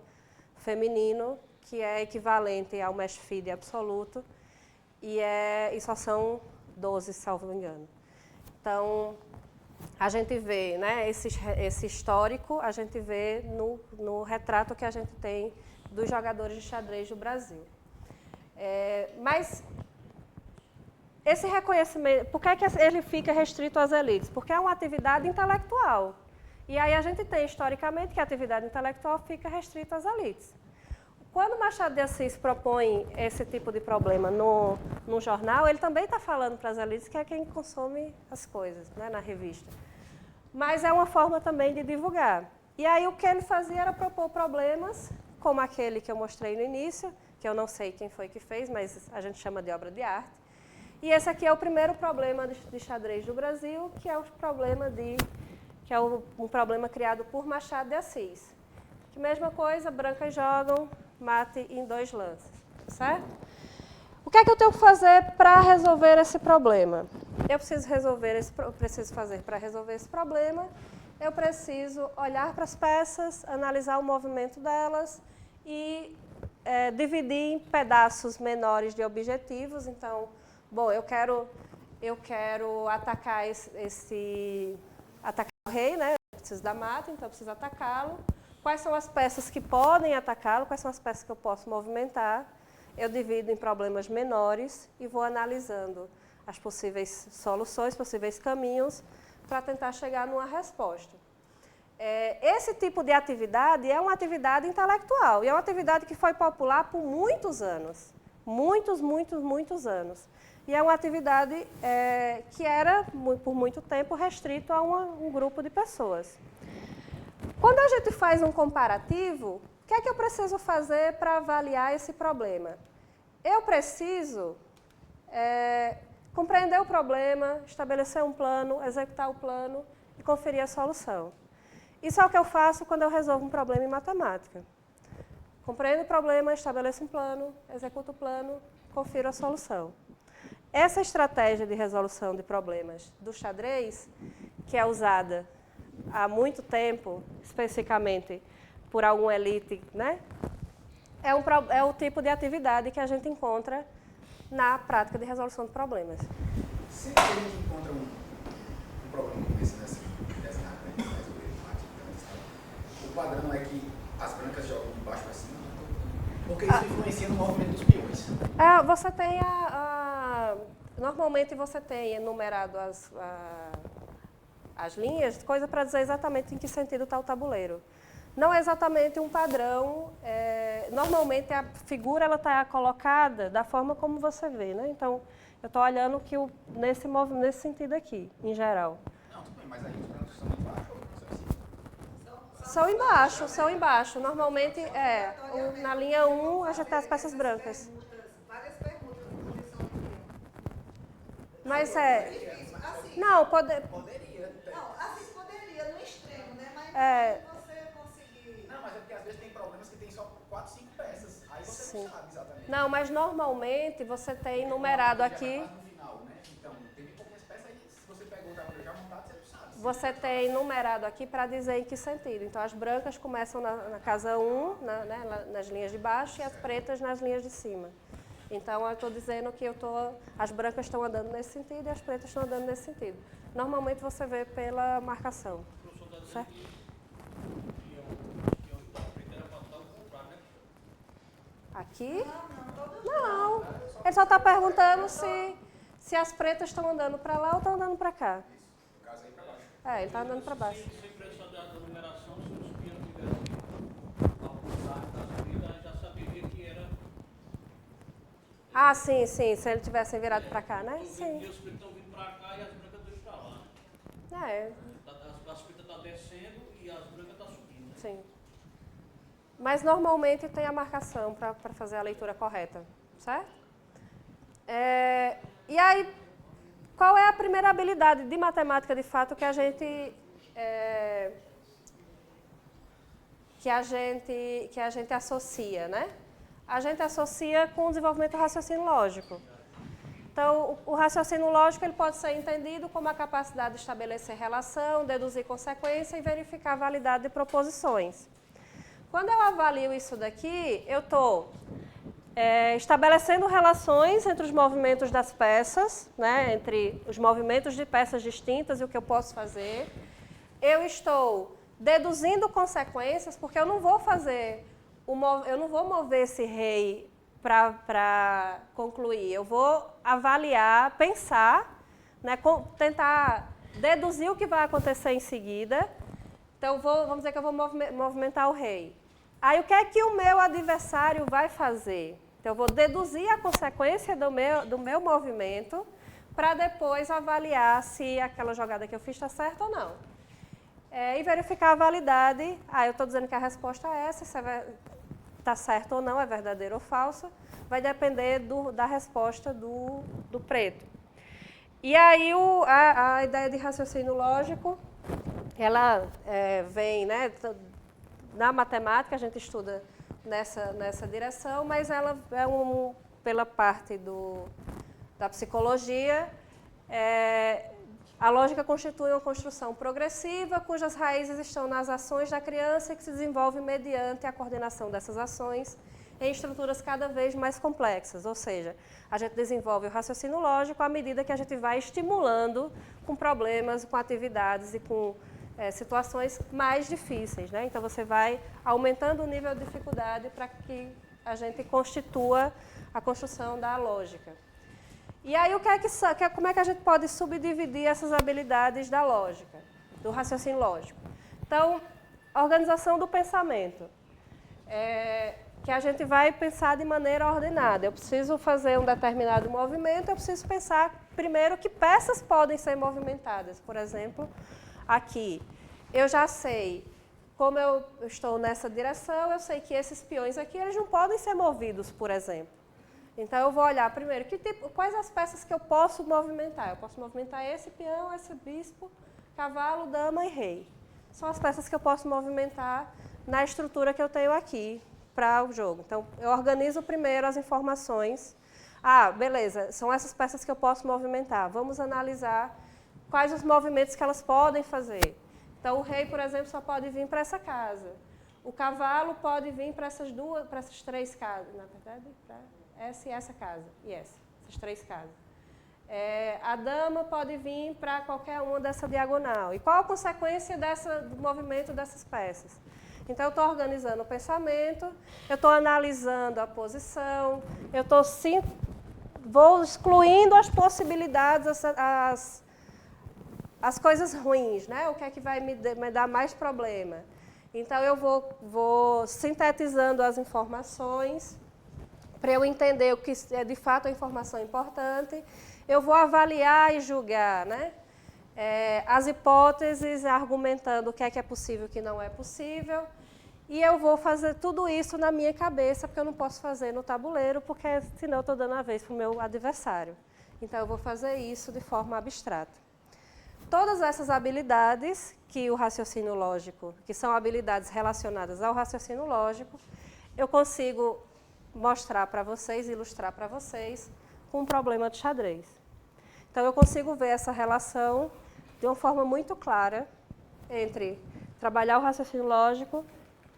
feminino, que é equivalente ao mestre FIDE absoluto, e só são 12, salvo engano. Então, a gente vê, né, esse histórico, a gente vê no retrato que a gente tem dos jogadores de xadrez do Brasil. Mas esse reconhecimento, por que ele fica restrito às elites? Porque é uma atividade intelectual. E aí a gente tem, historicamente, que a atividade intelectual fica restrita às elites. Quando Machado de Assis propõe esse tipo de problema no jornal, ele também está falando para as elites, que é quem consome as coisas, né, na revista. Mas é uma forma também de divulgar. E aí o que ele fazia era propor problemas, como aquele que eu mostrei no início, que eu não sei quem foi que fez, mas a gente chama de obra de arte. E esse aqui é o primeiro problema de xadrez do Brasil, que é um problema criado por Machado de Assis, Que mesma coisa, brancas jogam mate em 2 lances, certo? O que é que eu tenho que fazer para resolver esse problema? Eu preciso fazer para resolver esse problema, eu preciso olhar para as peças, analisar o movimento delas e dividir em pedaços menores de objetivos. Então, bom, eu quero atacar atacar o rei, né? Eu preciso da mata, então eu preciso atacá-lo. Quais são as peças que podem atacá-lo? Quais são as peças que eu posso movimentar? Eu divido em problemas menores e vou analisando as possíveis soluções, possíveis caminhos para tentar chegar numa resposta. Esse tipo de atividade é uma atividade intelectual e é uma atividade que foi popular por muitos anos. Muitos anos. E é uma atividade que era, por muito tempo, restrito a um grupo de pessoas. Quando a gente faz um comparativo, o que é que eu preciso fazer para avaliar esse problema? Eu preciso compreender o problema, estabelecer um plano, executar o plano e conferir a solução. Isso é o que eu faço quando eu resolvo um problema em matemática. Compreendo o problema, estabeleço um plano, executo o plano, confiro a solução. Essa estratégia de resolução de problemas do xadrez, que é usada há muito tempo, especificamente por alguma elite, né? É o tipo de atividade que a gente encontra na prática de resolução de problemas. Sempre que a gente encontra um problema desse o padrão é que as brancas jogam de baixo para cima, porque isso influencia no movimento dos peões. Você tem normalmente você tem enumerado as linhas, coisa para dizer exatamente em que sentido está o tabuleiro. Não é exatamente um padrão, normalmente a figura está colocada da forma como você vê, né? Então, eu estou olhando que nesse sentido aqui, em geral. Não, tudo bem, mas aí os brancos são embaixo ou são embaixo. Normalmente, na linha 1, a gente tem as peças brancas. Várias perguntas de posição de tempo. Mas Difícil. Assim, não, poderia. não, assim poderia, no extremo, né? Mas você conseguir... Não, mas é porque às vezes tem problemas que tem só 4, 5 peças. Aí você Sim. não sabe exatamente. Não, mas normalmente você tem numerado aqui. No final, né? Então, tem poucas peças aí, se você pegou o tabuleiro já montado, você não sabe. Você tem numerado aqui para dizer em que sentido. Então, as brancas começam na casa 1, nas linhas de baixo, e as pretas nas linhas de cima. Então, eu estou dizendo que as brancas estão andando nesse sentido e as pretas estão andando nesse sentido. Normalmente, você vê pela marcação. Certo? Aqui? Não. Ele só está perguntando se as pretas estão andando para lá ou estão andando para cá. No caso aí para baixo. Ele está andando para baixo. Sem precisar da numeração, se os peões tivessem alguns arcos das vidas, já saberia que era... Sim. Se ele tivesse virado para cá, né? Sim. Os pretos estão vindo para cá e as brancas estão para lá. As pretas estão descendo e as brancas estão subindo. Né? Sim. Mas normalmente tem a marcação para fazer a leitura correta, certo? E aí, qual é a primeira habilidade de matemática de fato que a gente associa, né? A gente associa com o desenvolvimento do raciocínio lógico. Então, o raciocínio lógico ele pode ser entendido como a capacidade de estabelecer relação, deduzir consequência e verificar a validade de proposições. Quando eu avalio isso daqui, eu estou estabelecendo relações entre os movimentos das peças, né, entre os movimentos de peças distintas e o que eu posso fazer. Eu estou deduzindo consequências, porque eu não vou mover esse rei para concluir. Eu vou avaliar, pensar, né, tentar deduzir o que vai acontecer em seguida. Então, vamos dizer que eu vou movimentar o rei. Aí, o que é que o meu adversário vai fazer? Então, eu vou deduzir a consequência do meu movimento para depois avaliar se aquela jogada que eu fiz está certa ou não. E verificar a validade. Eu estou dizendo que a resposta é essa, se está certo ou não, é verdadeiro ou falso, vai depender da resposta do preto. E aí, a ideia de raciocínio lógico, ela vem, né, na matemática a gente estuda nessa direção, mas ela é pela parte da psicologia, a lógica constitui uma construção progressiva, cujas raízes estão nas ações da criança e que se desenvolve mediante a coordenação dessas ações em estruturas cada vez mais complexas. Ou seja, a gente desenvolve o raciocínio lógico à medida que a gente vai estimulando com problemas, com atividades e com situações mais difíceis, né? Então, você vai aumentando o nível de dificuldade para que a gente constitua a construção da lógica. E aí, como é que a gente pode subdividir essas habilidades da lógica, do raciocínio lógico? Então, a organização do pensamento, que a gente vai pensar de maneira ordenada. Eu preciso fazer um determinado movimento, eu preciso pensar primeiro que peças podem ser movimentadas. Por exemplo, aqui, eu já sei, como eu estou nessa direção, eu sei que esses peões aqui eles não podem ser movidos, por exemplo. Então, eu vou olhar primeiro quais as peças que eu posso movimentar. Eu posso movimentar esse peão, esse bispo, cavalo, dama e rei. São as peças que eu posso movimentar na estrutura que eu tenho aqui para o jogo. Então, eu organizo primeiro as informações. Beleza, são essas peças que eu posso movimentar. Vamos analisar quais os movimentos que elas podem fazer. Então, o rei, por exemplo, só pode vir para essa casa. O cavalo pode vir para essas três casas. Na verdade, para essa e essa casa. E essas três casas. A dama pode vir para qualquer uma dessa diagonal. E qual a consequência do movimento dessas peças? Então, eu estou organizando o pensamento, eu estou analisando a posição, vou excluindo as possibilidades, as coisas ruins, né? O que é que vai me dar mais problema. Então, eu vou sintetizando as informações para eu entender o que é de fato a informação importante. Eu vou avaliar e julgar, né? As hipóteses, argumentando o que é possível e o que não é possível. E eu vou fazer tudo isso na minha cabeça, porque eu não posso fazer no tabuleiro, porque senão eu estou dando a vez para o meu adversário. Então, eu vou fazer isso de forma abstrata. Todas essas habilidades que o raciocínio lógico, que são habilidades relacionadas ao raciocínio lógico, eu consigo mostrar para vocês, ilustrar para vocês, com um problema de xadrez. Então, eu consigo ver essa relação de uma forma muito clara entre trabalhar o raciocínio lógico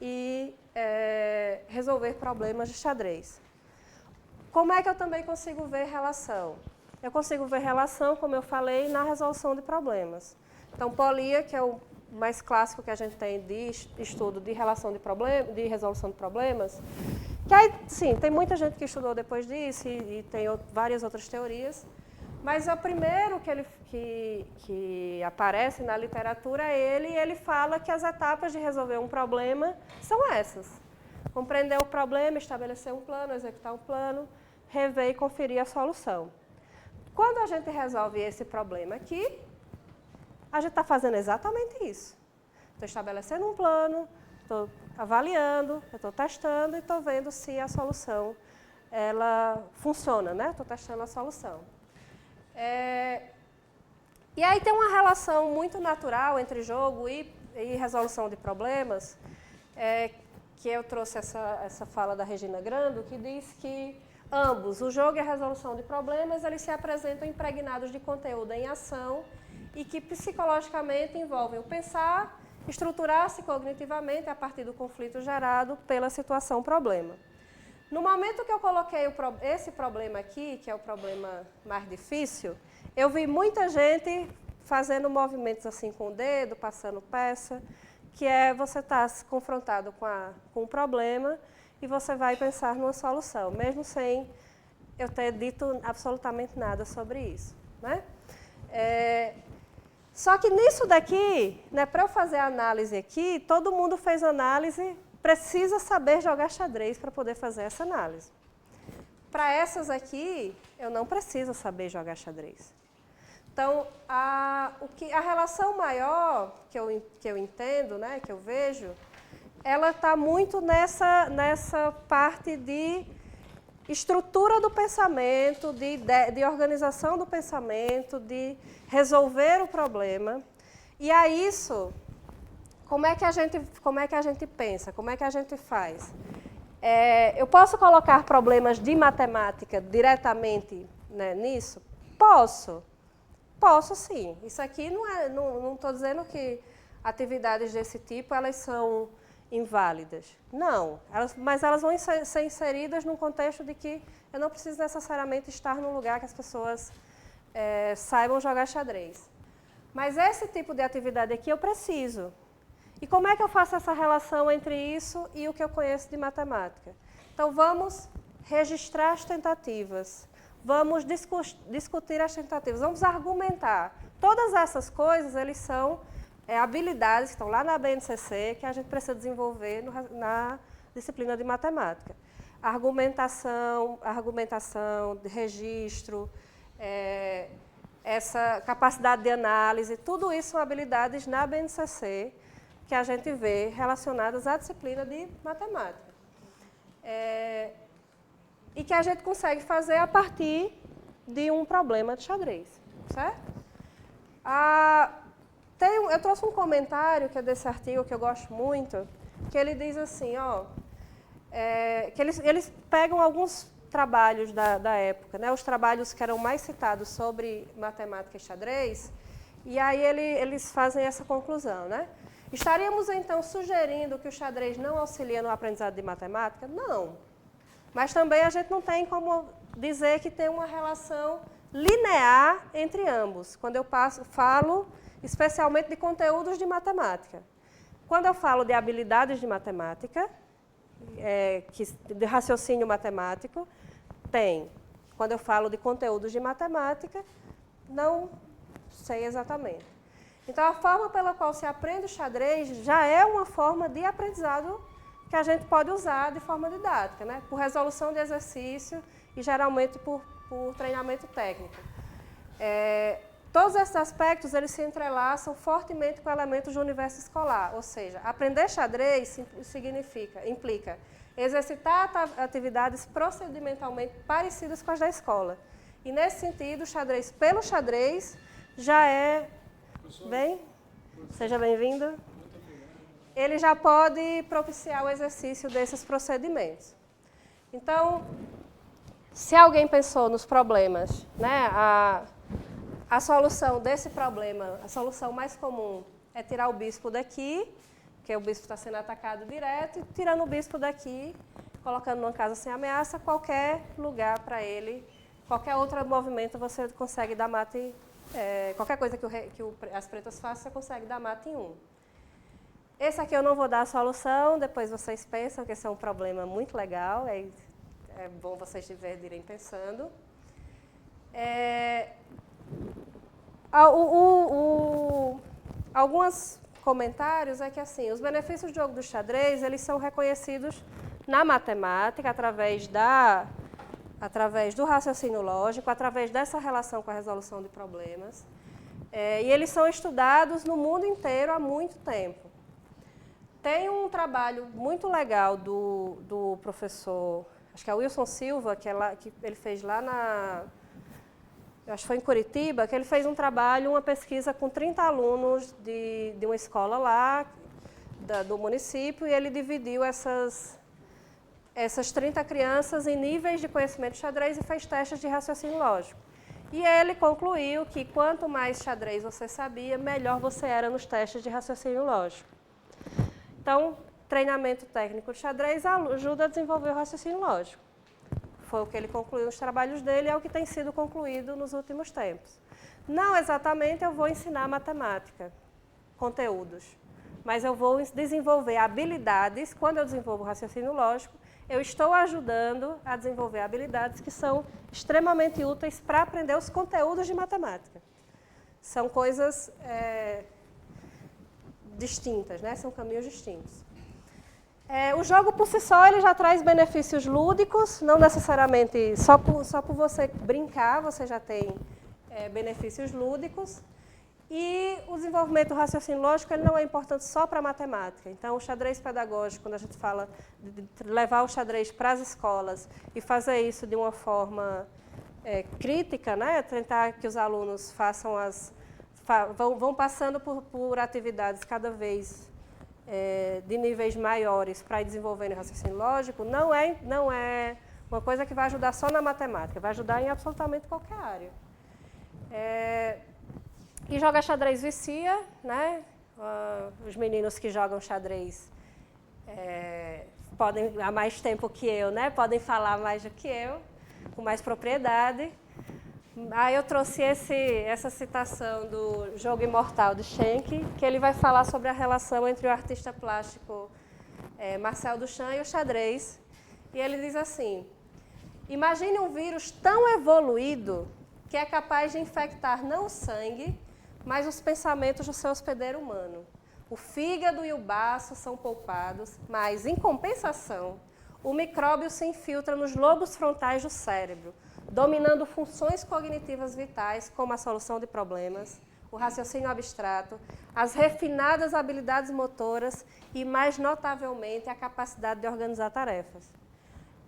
e resolver problemas de xadrez. Como é que eu também consigo ver relação? Eu consigo ver relação, como eu falei, na resolução de problemas. Então, polia, que é o mais clássico que a gente tem de estudo de resolução de problemas, que aí, sim, tem muita gente que estudou depois disso e tem várias outras teorias, mas o primeiro que aparece na literatura ele fala que as etapas de resolver um problema são essas. Compreender o problema, estabelecer um plano, executar um plano, rever e conferir a solução. Quando a gente resolve esse problema aqui, a gente está fazendo exatamente isso. Estou estabelecendo um plano, estou avaliando, estou testando e estou vendo se a solução ela funciona, né? Estou testando a solução. E aí tem uma relação muito natural entre jogo e resolução de problemas, que eu trouxe essa fala da Regina Grando, que diz que ambos, o jogo e a resolução de problemas, eles se apresentam impregnados de conteúdo em ação e que psicologicamente envolvem o pensar, estruturar-se cognitivamente a partir do conflito gerado pela situação problema. No momento que eu coloquei esse problema aqui, que é o problema mais difícil, eu vi muita gente fazendo movimentos assim com o dedo, passando peça, que você está confrontado com um problema e você vai pensar numa solução, mesmo sem eu ter dito absolutamente nada sobre isso, né? Só que nisso daqui, né, para eu fazer a análise aqui, todo mundo fez análise, precisa saber jogar xadrez para poder fazer essa análise. Para essas aqui, eu não preciso saber jogar xadrez. Então, a relação maior que eu entendo, né, que eu vejo, ela está muito nessa parte de estrutura do pensamento, de organização do pensamento, de resolver o problema. E a isso como é que a gente pensa? Como é que a gente faz? Eu posso colocar problemas de matemática diretamente, né, nisso? Posso. Posso, sim. Isso aqui não estou dizendo que atividades desse tipo elas são inválidas. Não, mas elas vão ser inseridas num contexto de que eu não preciso necessariamente estar num lugar que as pessoas saibam jogar xadrez. Mas esse tipo de atividade aqui eu preciso. E como é que eu faço essa relação entre isso e o que eu conheço de matemática? Então, vamos registrar as tentativas, vamos discutir as tentativas, vamos argumentar. Todas essas coisas, eles são habilidades que estão lá na BNCC que a gente precisa desenvolver na disciplina de matemática. Argumentação, de registro, essa capacidade de análise, tudo isso são habilidades na BNCC que a gente vê relacionadas à disciplina de matemática. E que a gente consegue fazer a partir de um problema de xadrez, certo? Eu trouxe um comentário que é desse artigo que eu gosto muito, que ele diz assim, que eles pegam alguns trabalhos da época, né, os trabalhos que eram mais citados sobre matemática e xadrez, e aí eles fazem essa conclusão, né? Estaríamos, então, sugerindo que o xadrez não auxilia no aprendizado de matemática? Não. Mas também a gente não tem como dizer que tem uma relação linear entre ambos, quando eu falo especialmente de conteúdos de matemática. Quando eu falo de habilidades de matemática, de raciocínio matemático, tem. Quando eu falo de conteúdos de matemática, não sei exatamente. Então, a forma pela qual se aprende o xadrez já é uma forma de aprendizado que a gente pode usar de forma didática, né? Por resolução de exercício e, geralmente, por treinamento técnico. Todos esses aspectos eles se entrelaçam fortemente com elementos do universo escolar, ou seja, aprender xadrez implica exercitar atividades procedimentalmente parecidas com as da escola. E, nesse sentido, o xadrez pelo xadrez já é... Bem, seja bem-vindo. Ele já pode propiciar o exercício desses procedimentos. Então, se alguém pensou nos problemas, né, a solução desse problema, a solução mais comum é tirar o bispo daqui, porque o bispo está sendo atacado direto, e tirando o bispo daqui, colocando numa casa sem ameaça, qualquer lugar para ele, qualquer outro movimento você consegue dar mate, qualquer coisa que as pretas façam, você consegue dar mate em 1. Esse aqui eu não vou dar a solução, depois vocês pensam que esse é um problema muito legal, é bom vocês irem pensando. Alguns comentários é que assim, os benefícios do jogo do xadrez eles são reconhecidos na matemática através do raciocínio lógico, através dessa relação com a resolução de problemas, e eles são estudados no mundo inteiro há muito tempo. Tem um trabalho muito legal do professor, acho que é Wilson Silva, que ele fez lá acho que foi em Curitiba, que ele fez um trabalho, uma pesquisa com 30 alunos de uma escola lá, do município, e ele dividiu essas 30 crianças em níveis de conhecimento de xadrez e fez testes de raciocínio lógico. E ele concluiu que quanto mais xadrez você sabia, melhor você era nos testes de raciocínio lógico. Então, treinamento técnico de xadrez ajuda a desenvolver o raciocínio lógico. Foi o que ele concluiu nos trabalhos dele, é o que tem sido concluído nos últimos tempos. Não exatamente eu vou ensinar matemática, conteúdos, mas eu vou desenvolver habilidades. Quando eu desenvolvo o raciocínio lógico, eu estou ajudando a desenvolver habilidades que são extremamente úteis para aprender os conteúdos de matemática. São coisas distintas, né? São caminhos distintos. O jogo por si só ele já traz benefícios lúdicos, não necessariamente só por você brincar, você já tem benefícios lúdicos. E o desenvolvimento do raciocínio lógico ele não é importante só para a matemática. Então, o xadrez pedagógico, quando a gente fala de levar o xadrez para as escolas e fazer isso de uma forma crítica, né? Tentar que os alunos vão passando por atividades cada vez de níveis maiores para ir desenvolvendo o raciocínio lógico, não é uma coisa que vai ajudar só na matemática, vai ajudar em absolutamente qualquer área. E jogar xadrez vicia, né? Os meninos que jogam xadrez podem, há mais tempo que eu, né? Podem falar mais do que eu, com mais propriedade. Aí eu trouxe essa citação do Jogo Imortal de Schenck, que ele vai falar sobre a relação entre o artista plástico Marcel Duchamp e o xadrez. E ele diz assim: imagine um vírus tão evoluído que é capaz de infectar não o sangue, mas os pensamentos do seu hospedeiro humano. O fígado e o baço são poupados, mas, em compensação, o micróbio se infiltra nos lobos frontais do cérebro, dominando funções cognitivas vitais, como a solução de problemas, o raciocínio abstrato, as refinadas habilidades motoras e, mais notavelmente, a capacidade de organizar tarefas.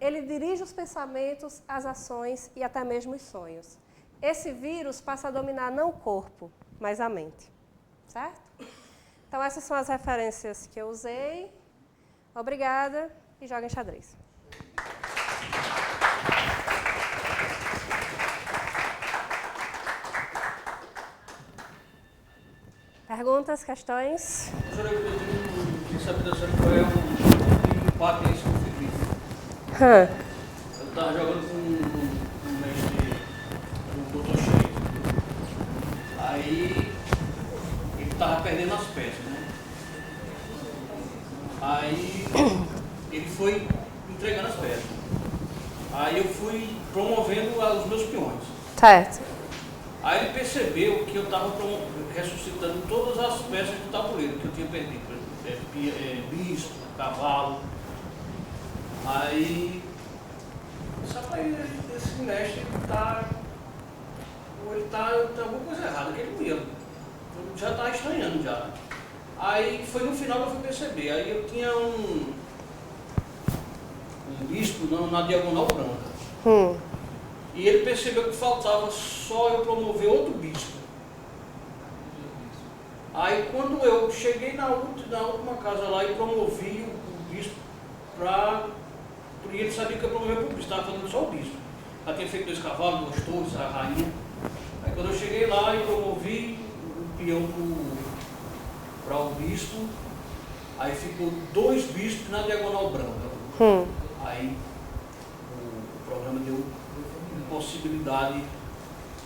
Ele dirige os pensamentos, as ações e até mesmo os sonhos. Esse vírus passa a dominar não o corpo, mas a mente. Certo? Então, essas são as referências que eu usei. Obrigada e joguem xadrez. Perguntas, questões? Professora, eu queria saber da senhora qual é o impacto que isso teve. Eu estava jogando com um mestre do Dr. Cheio. Aí ele estava perdendo as peças, né? Aí ele foi entregando as peças. Aí eu fui promovendo os meus peões. Certo. Aí ele percebeu que eu estava ressuscitando todas as peças do tabuleiro que eu tinha perdido. Por exemplo, bispo, cavalo. Aí, rapaz, esse mestre tem alguma coisa errada, que ele ia. Já está estranhando já. Aí foi no final que eu fui perceber. Aí eu tinha um bispo na diagonal branca. E ele percebeu que faltava só eu promover outro bispo. Aí quando eu cheguei na última casa lá e promovi o bispo porque ele sabia que eu promovia para o bispo, estava fazendo só o bispo. Já tinha feito 2 cavalos, 2 touros, a rainha. Aí quando eu cheguei lá e promovi o peão para o bispo, aí ficou 2 bispos na diagonal branca. Aí o programa deu possibilidade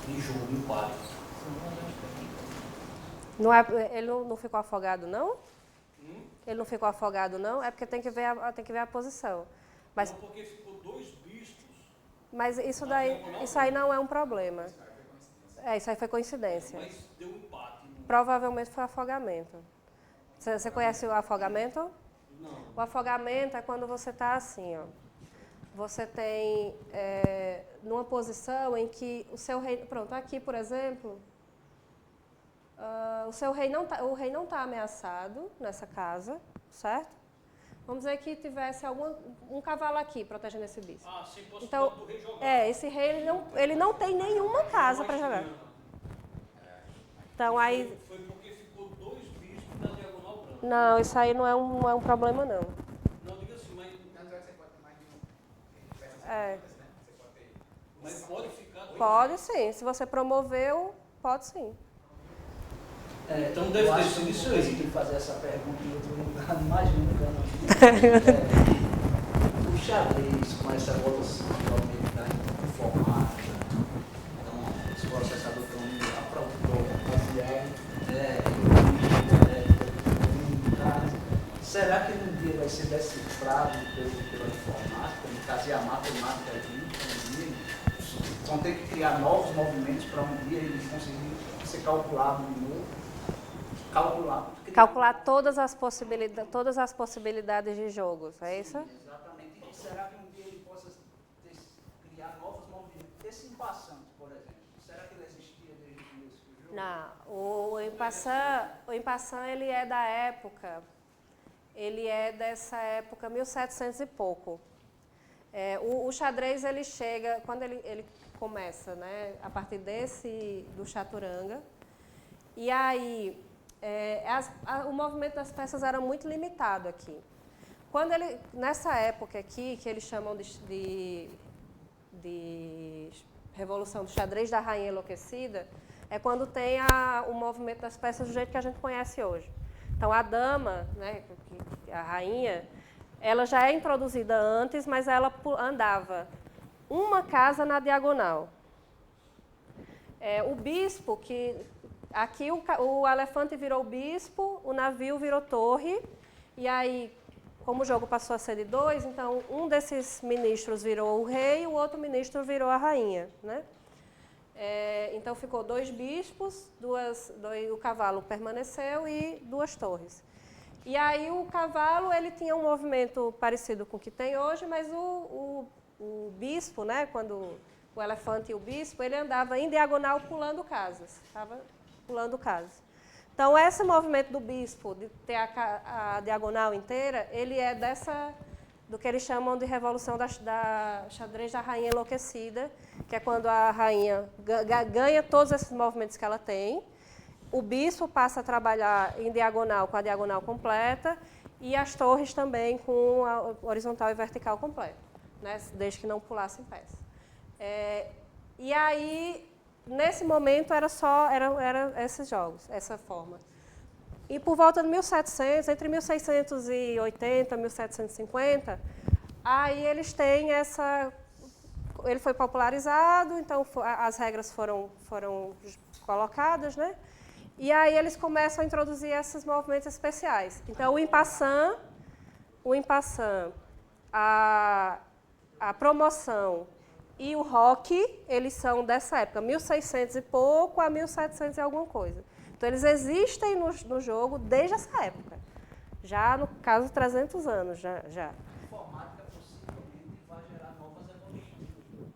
de jogo, empate. Ele não ficou afogado, não? Ele não ficou afogado, não? É porque tem que ver a posição. Mas, não, porque ficou 2 bispos. Mas isso aí não é um problema. Isso aí foi coincidência. Mas deu empate. Provavelmente foi afogamento. Você conhece o afogamento? Não. O afogamento é quando você está assim, ó. Você tem numa posição em que o seu rei... Pronto, aqui, por exemplo, o rei não está ameaçado nessa casa, certo? Vamos dizer que tivesse um cavalo aqui protegendo esse bispo. Sem possibilidade então, do rei jogar. Esse rei ele não tem nenhuma casa para jogar. Então, aí... Foi porque ficou 2 bispos na diagonal branca. Não, isso aí não é um problema, não. Não, diga assim, mas... Tanto é que você pode ter mais de um. É. Você pode ter. Mas pode ficar... Pode sim. Se você promoveu, pode sim. Então deve ter sido isso aí. Eu consegui fazer essa pergunta em outro lugar, imagina, o xadrez, com essa evolução da informática, então, os processadores estão aprovando, será que um dia vai ser decifrado pela informática, no caso a matemática aqui, vão ter que criar novos movimentos para um dia eles conseguirem ser calculados de novo? Calcular todas as possibilidades de jogos, é isso? Sim, exatamente. E será que um dia ele possa criar novos movimentos? Esse impassante, por exemplo, será que ele existia desde o começo do jogo? Não, o Impassant ele é da época, ele é dessa época 1700 e pouco. O xadrez ele chega, quando ele começa, né, a partir do Chaturanga, e aí o movimento das peças era muito limitado aqui. Nessa época aqui, que eles chamam de Revolução do Xadrez da Rainha Enlouquecida, é quando tem o movimento das peças do jeito que a gente conhece hoje. Então, a dama, né, a rainha, ela já é introduzida antes, mas ela andava uma casa na diagonal. O bispo, que aqui o elefante virou bispo, o navio virou torre, e aí, como o jogo passou a ser de 2, então um desses ministros virou o rei e o outro ministro virou a rainha, né? Então ficou 2 bispos, o cavalo permaneceu e 2 torres. E aí o cavalo ele tinha um movimento parecido com o que tem hoje, mas o bispo, né, quando o elefante e o bispo, ele andava em diagonal pulando casas, estava pulando casas. Então, esse movimento do bispo, de ter a diagonal inteira, ele é do que eles chamam de Revolução da Xadrez da Rainha Enlouquecida, que é quando a rainha ganha todos esses movimentos que ela tem, o bispo passa a trabalhar em diagonal com a diagonal completa e as torres também com a horizontal e vertical completa, né, desde que não pulassem pés. E aí, nesse momento, era esses jogos, essa forma. E por volta de 1700, entre 1680 e 1750, aí eles têm ele foi popularizado, então as regras foram colocadas, né? E aí eles começam a introduzir esses movimentos especiais. Então, o en passant, a promoção e o rock, eles são dessa época, 1600 e pouco a 1700 e alguma coisa. Então, eles existem no jogo desde essa época. Já, no caso, 300 anos. Já. A informática possivelmente vai gerar novas evoluções.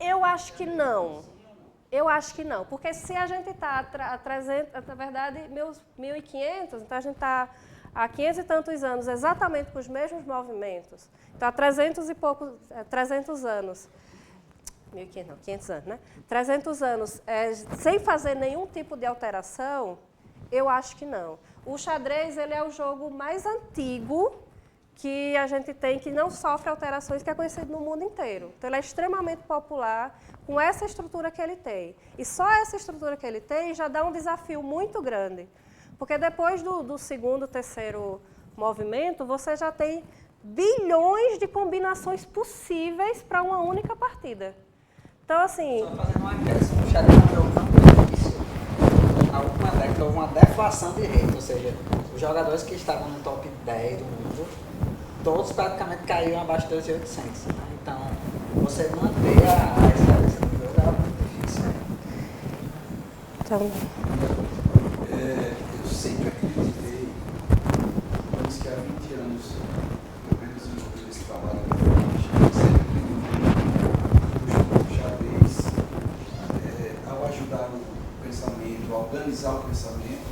Eu acho que não. Eu acho que não. Porque se a gente está a 300, na verdade, 1500, então a gente está há 500 e tantos anos exatamente com os mesmos movimentos. Então, há 300 anos. 1.500 não, 500 anos, né? 300 anos, sem fazer nenhum tipo de alteração, eu acho que não. O xadrez, ele é o jogo mais antigo que a gente tem, que não sofre alterações, que é conhecido no mundo inteiro. Então, ele é extremamente popular com essa estrutura que ele tem. E só essa estrutura que ele tem já dá um desafio muito grande. Porque depois do segundo, terceiro movimento, você já tem bilhões de combinações possíveis para uma única partida. Então, assim... Só fazendo uma questão, o xadrez é um jogo não difícil. Na última década houve uma deflação de rede, ou seja, os jogadores que estavam no top 10 do mundo, todos praticamente caíram abaixo de 2.800. Né? Então, você manter a excelência do jogo era muito difícil. Então... eu sempre acreditei, digamos que há 20 anos, pelo menos eu esse trabalho, eu sempre ao ajudar o pensamento, a organizar o pensamento,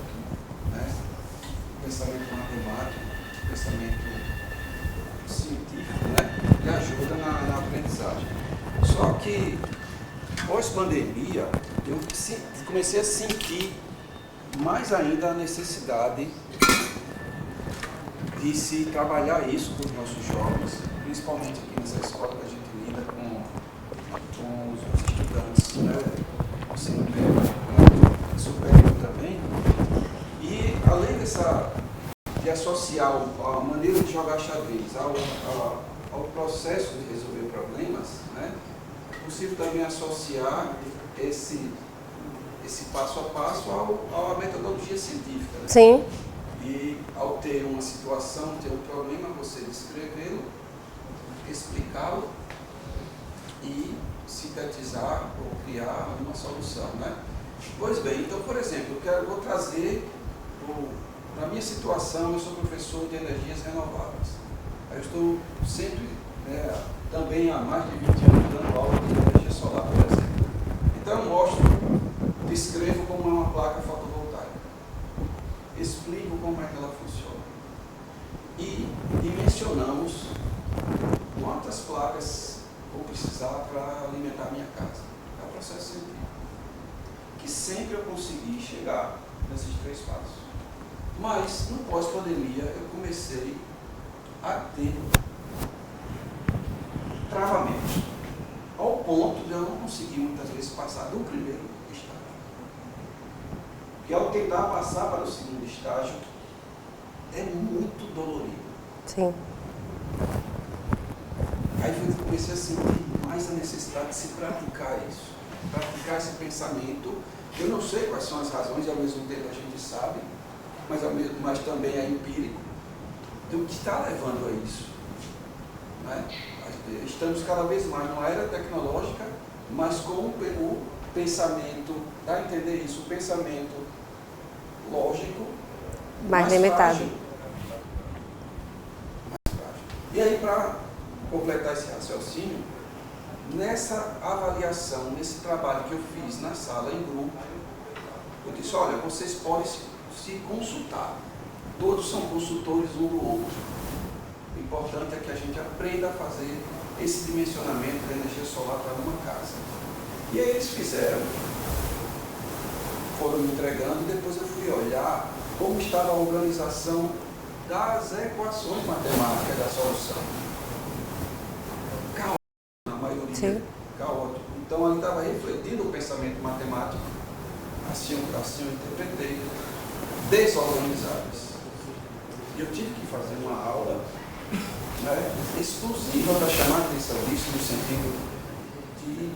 né? O pensamento matemático, o pensamento científico, né? Que ajuda na aprendizagem. Só que, pós-pandemia, eu comecei a sentir mais ainda a necessidade de se trabalhar isso com os nossos jovens, principalmente aqui nessa escola que a gente lida com os estudantes, né? Ensino superior também. E além de associar a maneira de jogar xadrez ao processo de resolver problemas, né, é possível também associar esse passo a passo à metodologia científica. Né? Sim. E ao ter uma situação, ter um problema, você descrevê-lo, explicá-lo e sintetizar ou criar uma solução, né? Pois bem, então, por exemplo, vou trazer na minha situação, eu sou professor de energias renováveis. Eu estou sempre, né, também há mais de 20 anos dando aula de energia solar, por exemplo. Então eu descrevo como é uma placa fotovoltaica, explico como é que ela funciona e dimensionamos quantas placas vou precisar para alimentar minha casa. É um processo científico. Que sempre eu consegui chegar nesses 3 passos. Mas, no pós-pandemia, eu comecei a ter travamentos, ao ponto de eu não conseguir muitas vezes passar do primeiro estágio. Porque ao tentar passar para o segundo estágio, é muito dolorido. Sim. Aí eu comecei a sentir mais a necessidade de se praticar isso, praticar esse pensamento. Eu não sei quais são as razões, e ao mesmo tempo a gente sabe, mas também é empírico, do que está levando a isso. Né? Estamos cada vez mais numa era tecnológica, mas com o pensamento, dá a entender isso, o pensamento lógico Mais limitado. frágil. E aí, para completar esse raciocínio, nessa avaliação, nesse trabalho que eu fiz na sala em grupo, eu disse, olha, vocês podem se consultar. Todos são consultores um do outro. O importante é que a gente aprenda a fazer esse dimensionamento da energia solar para uma casa. E aí eles fizeram, foram me entregando, e depois eu fui olhar como estava a organização das equações matemáticas da solução. Caótico, na maioria. Sim. Caótico. Então ali estava refletindo o pensamento matemático, assim eu interpretei, desorganizadas. E eu tive que fazer uma aula, né, exclusiva para chamar a atenção disso, no sentido de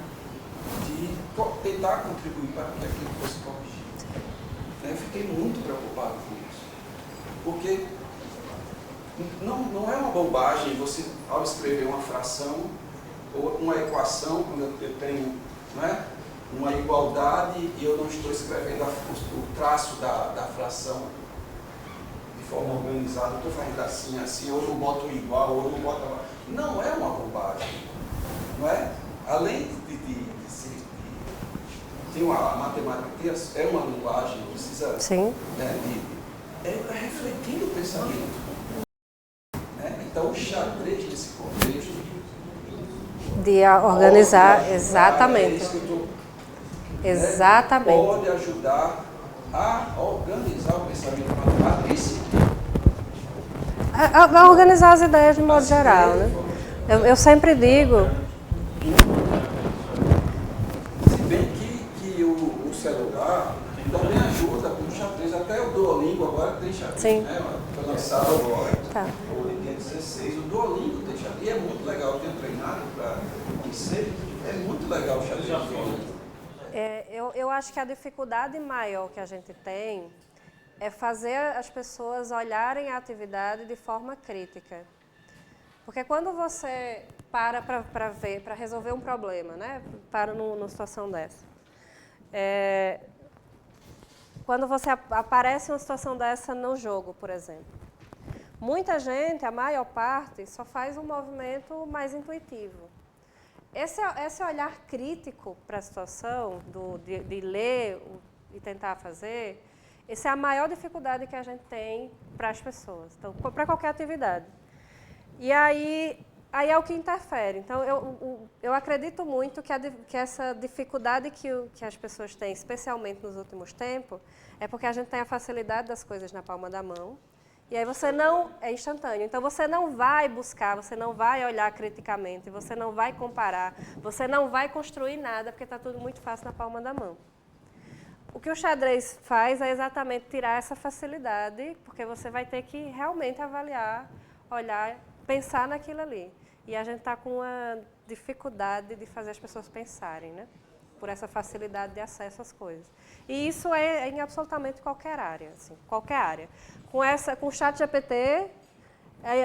tentar contribuir para que aquilo fosse corrigido. Eu fiquei muito preocupado com isso. Porque não é uma bobagem você, ao escrever uma fração ou uma equação, quando eu tenho, não é, uma igualdade e eu não estou escrevendo o traço da fração de forma organizada, eu estou fazendo assim, ou eu não boto igual, ou eu não boto... Não é uma bobagem, não é? Além a matemática é uma linguagem, precisa... Sim. Né, refletindo o pensamento. Né? Então, o xadrez desse contexto... De organizar, exatamente. Exatamente. Pode ajudar a organizar o pensamento matemático. A organizar as ideias de modo geral, né? Eu sempre digo... Se bem que o celular também ajuda com o xadrez, até o Duolingo agora tem xadrez. Sim. Né? Foi lançado agora, Tá. o dia 16, o Duolingo tem xadrez. E é muito legal, eu tenho treinado para conhecer, é muito legal o xadrez do Duolingo. Eu acho que a dificuldade maior que a gente tem é fazer as pessoas olharem a atividade de forma crítica. Porque quando você para resolver um problema, né? Para numa situação dessa. Quando você aparece uma situação dessa no jogo, por exemplo. Muita gente, a maior parte, só faz um movimento mais intuitivo. Esse olhar crítico para a situação, de ler e tentar fazer, essa é a maior dificuldade que a gente tem para as pessoas, então, para qualquer atividade. E aí é o que interfere. Então, eu acredito muito que essa dificuldade que as pessoas têm, especialmente nos últimos tempos, é porque a gente tem a facilidade das coisas na palma da mão, e aí você não... É instantâneo. Então, você não vai buscar, você não vai olhar criticamente, você não vai comparar, você não vai construir nada, porque está tudo muito fácil na palma da mão. O que o xadrez faz é exatamente tirar essa facilidade, porque você vai ter que realmente avaliar, olhar, pensar naquilo ali. E a gente está com uma dificuldade de fazer as pessoas pensarem, né? Por essa facilidade de acesso às coisas. E isso é em absolutamente qualquer área, assim, qualquer área. Com o ChatGPT,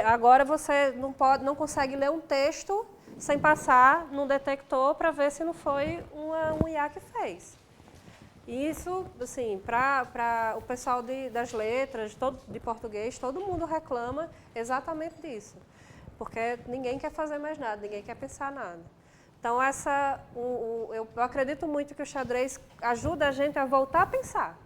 agora você não consegue ler um texto sem passar num detector para ver se não foi um IA que fez. E isso, assim, para o pessoal das letras, de português, todo mundo reclama exatamente disso. Porque ninguém quer fazer mais nada, ninguém quer pensar nada. Então, eu acredito muito que o xadrez ajuda a gente a voltar a pensar.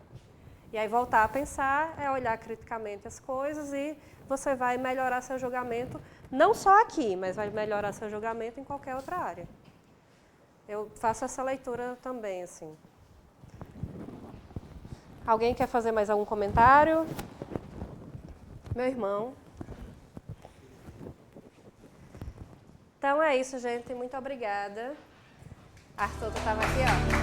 E aí, voltar a pensar é olhar criticamente as coisas e você vai melhorar seu julgamento, não só aqui, mas vai melhorar seu julgamento em qualquer outra área. Eu faço essa leitura também, assim. Alguém quer fazer mais algum comentário? meu irmão. Então é isso, gente. Muito obrigada. Arthur estava aqui, ó.